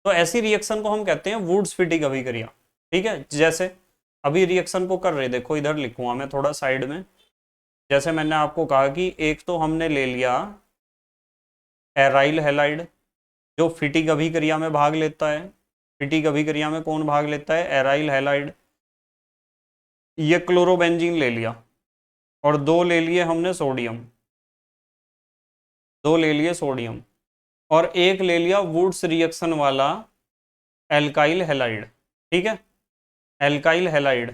तो ऐसी रिएक्शन को हम कहते हैं वुड्स फिटिक अभिक्रिया। ठीक है, जैसे अभी रिएक्शन को कर रहे, देखो इधर लिखूंगा मैं थोड़ा साइड में। जैसे मैंने आपको कहा कि एक तो हमने ले लिया एराइल हैलाइड जो फिटिक अभिक्रिया में भाग लेता है। फिटिक अभिक्रिया में कौन भाग लेता है, एराइल हैलाइड। ये क्लोरोबेंजीन ले लिया और दो ले लिए हमने सोडियम, दो ले लिए सोडियम, और एक ले लिया वुड्स रिएक्शन वाला एल्काइल हैलाइड। ठीक है, एल्काइल हैलाइड।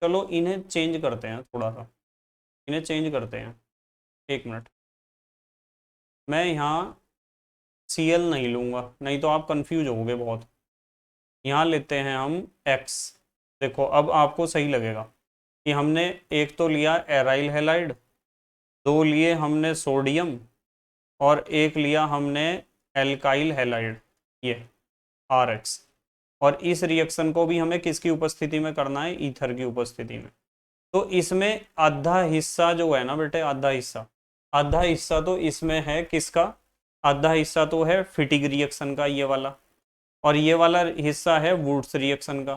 चलो इन्हें चेंज करते हैं थोड़ा सा, इन्हें चेंज करते हैं, एक मिनट। मैं यहाँ Cl नहीं लूँगा, नहीं तो आप कंफ्यूज होगे बहुत। यहाँ लेते हैं हम X। देखो अब आपको सही लगेगा कि हमने एक तो लिया एराइल हैलाइड, दो लिए हमने सोडियम, और एक लिया हमने एल्काइल हैलाइड, ये RX। और इस रिएक्शन को भी हमें किसकी उपस्थिति में करना है, ईथर की उपस्थिति में। तो इसमें आधा हिस्सा जो है ना बेटे, आधा हिस्सा तो इसमें है किसका, आधा हिस्सा तो है फिटिक रिएक्शन का ये वाला, और ये वाला हिस्सा है वुड्स रिएक्शन का।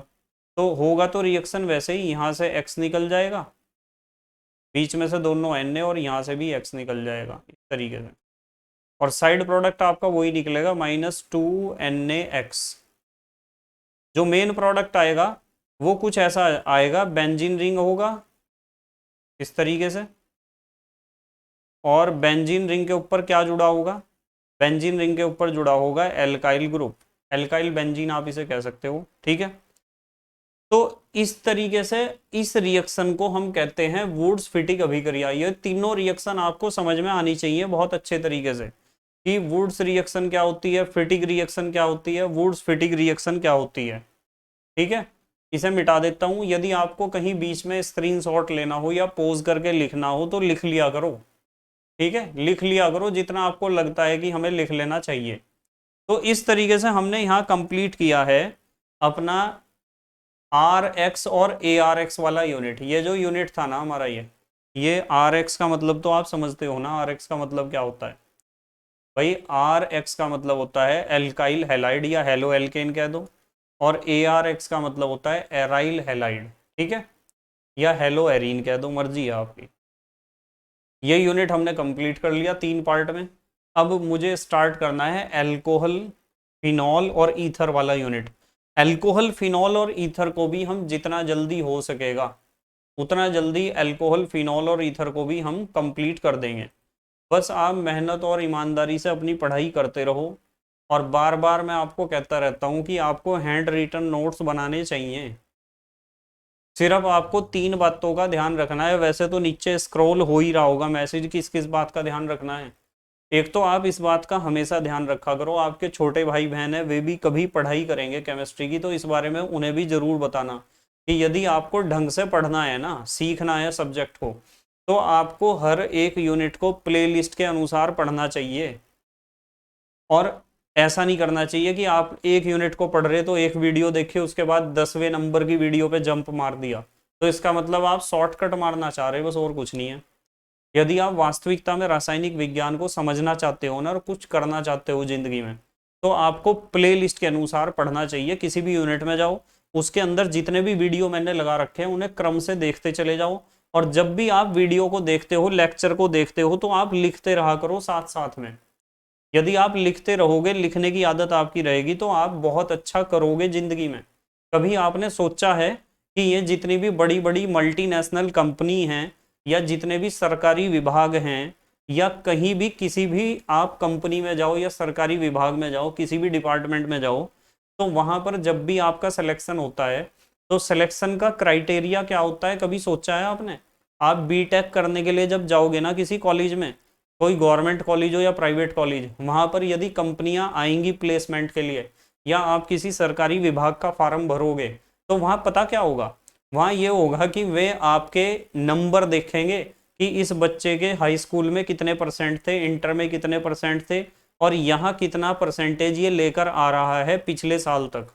तो होगा तो रिएक्शन वैसे ही, यहाँ से X निकल जाएगा, बीच में से दोनों Na, और यहाँ से भी X निकल जाएगा इस तरीके से, और साइड प्रोडक्ट आपका वही निकलेगा -2NaX। जो मेन प्रोडक्ट आएगा वो कुछ ऐसा आएगा, बेंजीन रिंग होगा इस तरीके से, और बेंजीन रिंग के ऊपर क्या जुड़ा होगा, बेंजीन रिंग के ऊपर जुड़ा होगा एल्काइल ग्रुप, एल्काइल बेंजीन आप इसे कह सकते हो। ठीक है, तो इस तरीके से इस रिएक्शन को हम कहते हैं वुड्स फिटिक अभिक्रिया। ये तीनों रिएक्शन आपको समझ में आनी चाहिए बहुत अच्छे तरीके से कि वुड्स रिएक्शन क्या होती है, फिटिक रिएक्शन क्या होती है, वुड्स फिटिक रिएक्शन क्या होती है। ठीक है, इसे मिटा देता हूं, यदि आपको कहीं बीच में स्क्रीनशॉट लेना हो या पोज करके लिखना हो तो लिख लिया करो। ठीक है, लिख लिया करो जितना आपको लगता है कि हमें लिख लेना चाहिए। तो इस तरीके से हमने यहाँ कंप्लीट किया है अपना RX और ARX वाला यूनिट। ये जो यूनिट था ना हमारा, ये RX का मतलब तो आप समझते हो ना, RX का मतलब क्या होता है भाई, RX का मतलब होता है एल्काइल हैलाइड या हेलो एल्केन कह दो, और ARX का मतलब होता है एराइल हैलाइड। ठीक है, या हेलो एरीन कह दो, मर्जी है आपकी। ये यूनिट हमने कंप्लीट कर लिया 3 पार्ट में। अब मुझे स्टार्ट करना है अल्कोहल, फिनॉल और ईथर वाला यूनिट। अल्कोहल, फिनॉल और ईथर को भी हम जितना जल्दी हो सकेगा उतना जल्दी अल्कोहल, फिनॉल और ईथर को भी हम कंप्लीट कर देंगे। बस आप मेहनत और ईमानदारी से अपनी पढ़ाई करते रहो, और बार बार मैं आपको कहता रहता हूँ कि आपको हैंड रिटन नोट्स बनाने चाहिए। सिर्फ आपको 3 बातों का ध्यान रखना है। वैसे तो नीचे स्क्रॉल हो ही रहा होगा मैसेज, किस किस बात का ध्यान रखना है। एक तो आप इस बात का हमेशा ध्यान रखा करो, आपके छोटे भाई बहन है वे भी कभी पढ़ाई करेंगे केमिस्ट्री की, तो इस बारे में उन्हें भी जरूर बताना कि यदि आपको ढंग से पढ़ना है ना, सीखना है सब्जेक्ट को, तो आपको हर एक यूनिट को प्लेलिस्ट के अनुसार पढ़ना चाहिए। और ऐसा नहीं करना चाहिए कि आप एक यूनिट को पढ़ रहे तो एक वीडियो देखे उसके बाद 10वें नंबर की वीडियो पे जंप मार दिया, तो इसका मतलब आप शॉर्टकट मारना चाह रहे हो बस, और कुछ नहीं है। यदि आप वास्तविकता में रासायनिक विज्ञान को समझना चाहते हो ना और कुछ करना चाहते हो जिंदगी में, तो आपको प्ले लिस्ट के अनुसार पढ़ना चाहिए। किसी भी यूनिट में जाओ, उसके अंदर जितने भी वीडियो मैंने लगा रखे हैं उन्हें क्रम से देखते चले जाओ, और जब भी आप वीडियो को देखते हो, लेक्चर को देखते हो, तो आप लिखते रहा करो साथ साथ में। यदि आप लिखते रहोगे, लिखने की आदत आपकी रहेगी, तो आप बहुत अच्छा करोगे जिंदगी में। कभी आपने सोचा है कि ये जितनी भी बड़ी बड़ी मल्टीनेशनल कंपनी हैं, या जितने भी सरकारी विभाग हैं, या कहीं भी किसी भी आप कंपनी में जाओ या सरकारी विभाग में जाओ, किसी भी डिपार्टमेंट में जाओ, तो वहां पर जब भी आपका सिलेक्शन होता है, तो सिलेक्शन का क्राइटेरिया क्या होता है, कभी सोचा है आपने? आप बीटेक करने के लिए जब जाओगे ना किसी कॉलेज में, कोई गवर्नमेंट कॉलेज हो या प्राइवेट कॉलेज, वहां पर यदि कंपनियां आएंगी प्लेसमेंट के लिए, या आप किसी सरकारी विभाग का फॉर्म भरोगे, तो वहां पता क्या होगा? वहां ये होगा कि वे आपके नंबर देखेंगे कि इस बच्चे के हाई स्कूल में कितने परसेंट थे, इंटर में कितने परसेंट थे, और यहाँ कितना परसेंटेज ये लेकर आ रहा है पिछले साल तक।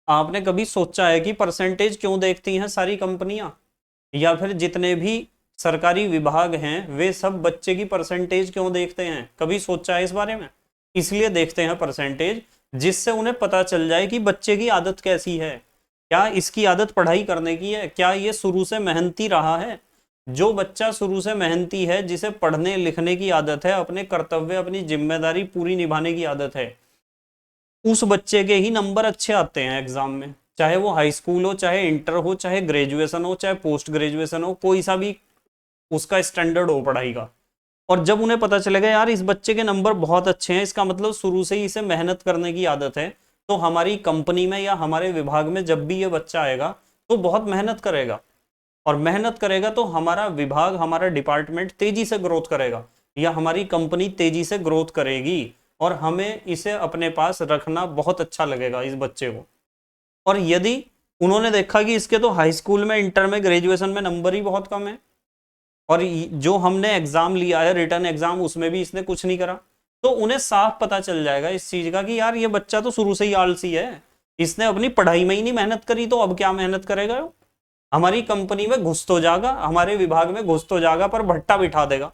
आपने कभी सोचा है कि परसेंटेज क्यों देखती हैं सारी कंपनियां, या फिर जितने भी सरकारी विभाग हैं वे सब बच्चे की परसेंटेज क्यों देखते हैं? कभी सोचा है इस बारे में? इसलिए देखते हैं परसेंटेज, जिससे उन्हें पता चल जाए कि बच्चे की आदत कैसी है, क्या इसकी आदत पढ़ाई करने की है, क्या ये शुरू से मेहनती रहा है। जो बच्चा शुरू से मेहनती है, जिसे पढ़ने लिखने की आदत है, अपने कर्तव्य अपनी जिम्मेदारी पूरी निभाने की आदत है, उस बच्चे के ही नंबर अच्छे आते हैं एग्जाम में। चाहे वो हाई स्कूल हो, चाहे इंटर हो, चाहे ग्रेजुएशन हो, चाहे पोस्ट ग्रेजुएशन हो, कोई सा भी उसका स्टैंडर्ड हो पढ़ाई का। और जब उन्हें पता चलेगा यार इस बच्चे के नंबर बहुत अच्छे हैं, इसका मतलब शुरू से ही इसे मेहनत करने की आदत है, तो हमारी कंपनी में या हमारे विभाग में जब भी ये बच्चा आएगा तो बहुत मेहनत करेगा, और मेहनत करेगा तो हमारा विभाग, हमारा डिपार्टमेंट तेजी से ग्रोथ करेगा, या हमारी कंपनी तेजी से ग्रोथ करेगी, और हमें इसे अपने पास रखना बहुत अच्छा लगेगा इस बच्चे को। और यदि उन्होंने देखा कि इसके तो हाई स्कूल में, इंटर में, ग्रेजुएशन में नंबर ही बहुत कम है, और जो हमने एग्जाम लिया है रिटर्न एग्जाम, उसमें भी इसने कुछ नहीं करा, तो उन्हें साफ पता चल जाएगा इस चीज का कि यार ये बच्चा तो शुरू से ही आलसी है, इसने अपनी पढ़ाई में ही नहीं मेहनत करी, तो अब क्या मेहनत करेगा? हमारी कंपनी में घुस तो जाएगा, हमारे विभाग में घुस तो जाएगा, पर भट्टा बिठा देगा,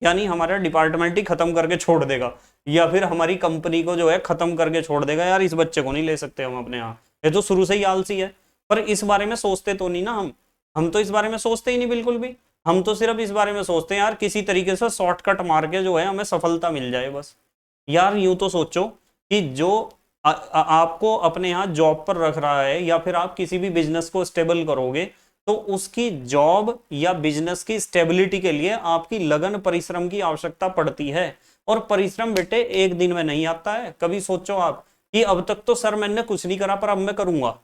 यानी हमारा डिपार्टमेंट ही खत्म करके छोड़ देगा, या फिर हमारी कंपनी को जो है खत्म करके छोड़ देगा। यार इस बच्चे को नहीं ले सकते हम अपने यहाँ, ये तो शुरू से ही आलसी है। पर इस बारे में सोचते तो नहीं ना हम तो इस बारे में सोचते ही नहीं बिल्कुल भी। हम तो सिर्फ इस बारे में सोचते हैं यार किसी तरीके से शॉर्टकट मार के जो है हमें सफलता मिल जाए बस। यार यूं तो सोचो कि जो आपको अपने यहाँ जॉब पर रख रहा है, या फिर आप किसी भी बिजनेस को स्टेबल करोगे, तो उसकी जॉब या बिजनेस की स्टेबिलिटी के लिए आपकी लगन परिश्रम की आवश्यकता पड़ती है। और परिश्रम बेटे एक दिन में नहीं आता है। कभी सोचो आप कि अब तक तो सर मैंने कुछ नहीं करा पर अब मैं करूंगा,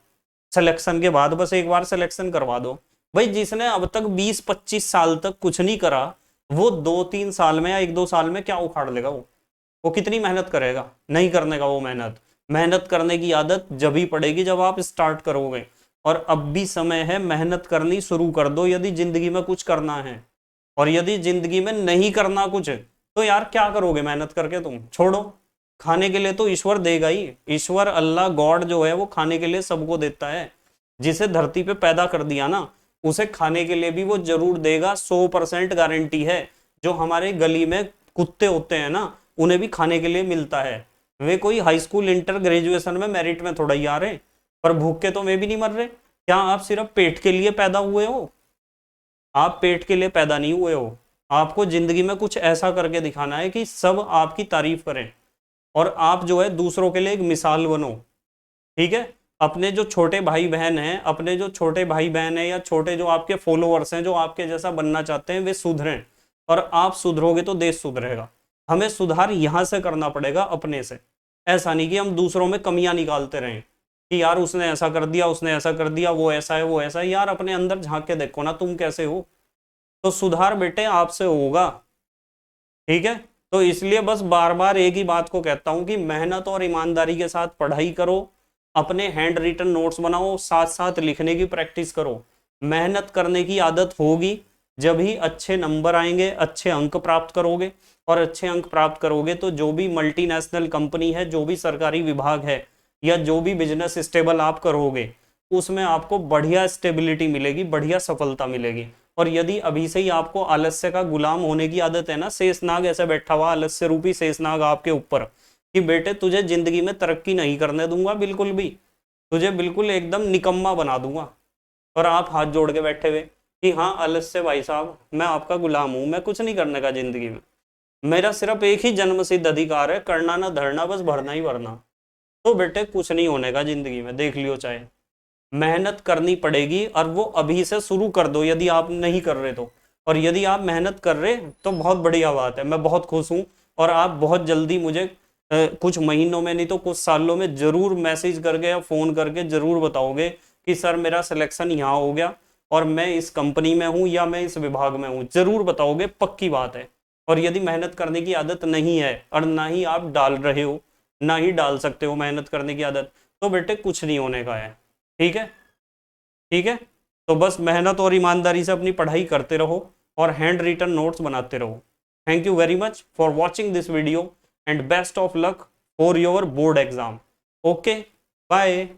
सिलेक्शन के बाद बस एक बार सिलेक्शन करवा दो। भाई जिसने अब तक 20-25 साल तक कुछ नहीं करा, वो 2-3 साल में या 1-2 साल में क्या उखाड़ लेगा? वो कितनी मेहनत करेगा? नहीं करने का वो मेहनत करने की आदत जब ही पड़ेगी जब आप स्टार्ट करोगे। और अब भी समय है, मेहनत करनी शुरू कर दो यदि जिंदगी में कुछ करना है। और यदि जिंदगी में नहीं करना कुछ, तो यार क्या करोगे मेहनत करके? तुम छोड़ो, खाने के लिए तो ईश्वर देगा ही। ईश्वर, अल्लाह, गॉड जो है वो खाने के लिए सबको देता है। जिसे धरती पे पैदा कर दिया ना, उसे खाने के लिए भी वो जरूर देगा, 100% गारंटी है। जो हमारे गली में कुत्ते होते हैं ना, उन्हें भी खाने के लिए मिलता है। वे कोई हाई स्कूल, इंटर, ग्रेजुएशन में मेरिट में थोड़ा ही आ रहे, पर भूखे तो वे भी नहीं मर रहे। क्या आप सिर्फ पेट के लिए पैदा हुए हो? आप पेट के लिए पैदा नहीं हुए हो। आपको जिंदगी में कुछ ऐसा करके दिखाना है कि सब आपकी तारीफ करें, और आप जो है दूसरों के लिए एक मिसाल बनो। ठीक है? अपने जो छोटे भाई बहन हैं, अपने जो छोटे भाई बहन हैं, या छोटे जो आपके फॉलोअर्स हैं, जो आपके जैसा बनना चाहते हैं, वे सुधरें। और आप सुधरोगे तो देश सुधरेगा। हमें सुधार यहां से करना पड़ेगा, अपने से। ऐसा नहीं कि हम दूसरों में कमियां निकालते रहें कि यार उसने ऐसा कर दिया, उसने ऐसा कर दिया, वो ऐसा है, वो ऐसा है। यार अपने अंदर झांक के देखो ना, तुम कैसे हो। तो सुधार बेटे आपसे होगा। ठीक है? तो इसलिए बस बार बार एक ही बात को कहता हूं कि मेहनत और ईमानदारी के साथ पढ़ाई करो, अपने हैंड रिटन नोट्स बनाओ, साथ साथ लिखने की प्रैक्टिस करो। मेहनत करने की आदत होगी, जब ही अच्छे नंबर आएंगे, अच्छे अंक प्राप्त करोगे, और अच्छे अंक प्राप्त करोगे तो जो भी मल्टीनेशनल कंपनी है, जो भी सरकारी विभाग है, या जो भी बिजनेस स्टेबल आप करोगे, उसमें आपको बढ़िया स्टेबिलिटी मिलेगी, बढ़िया सफलता मिलेगी। और यदि अभी से ही आपको आलस्य का गुलाम होने की आदत है ना, शेषनाग ऐसे बैठा हुआ आलस्य रूपी शेषनाग आपके ऊपर, कि बेटे तुझे जिंदगी में तरक्की नहीं करने दूंगा बिल्कुल भी, तुझे बिल्कुल एकदम निकम्मा बना दूंगा, और आप हाथ जोड़ के बैठे हुए कि हाँ आलस्य भाई साहब मैं आपका गुलाम हूं, मैं कुछ नहीं करने का जिंदगी में, मेरा सिर्फ एक ही जन्म सिद्ध अधिकार है, करना ना धरना, बस भरना ही भरना। तो बेटे कुछ नहीं होने का जिंदगी में, देख लियो चाहे, मेहनत करनी पड़ेगी, और वो अभी से शुरू कर दो यदि आप नहीं कर रहे तो। और यदि आप मेहनत कर रहे तो बहुत बढ़िया बात है, मैं बहुत खुश हूँ। और आप बहुत जल्दी मुझे कुछ महीनों में नहीं तो कुछ सालों में जरूर मैसेज करके या फोन करके जरूर बताओगे कि सर मेरा सिलेक्शन यहाँ हो गया और मैं इस कंपनी में हूँ या मैं इस विभाग में हूँ, जरूर बताओगे, पक्की बात है। और यदि मेहनत करने की आदत नहीं है और ना ही आप डाल रहे हो, ना ही डाल सकते हो मेहनत करने की आदत, तो बेटे कुछ नहीं होने का है। ठीक है, ठीक है। तो बस मेहनत और ईमानदारी से अपनी पढ़ाई करते रहो और हैंड रिटन नोट्स बनाते रहो। Thank you very much for watching this video and best of luck for your board exam. Okay, bye.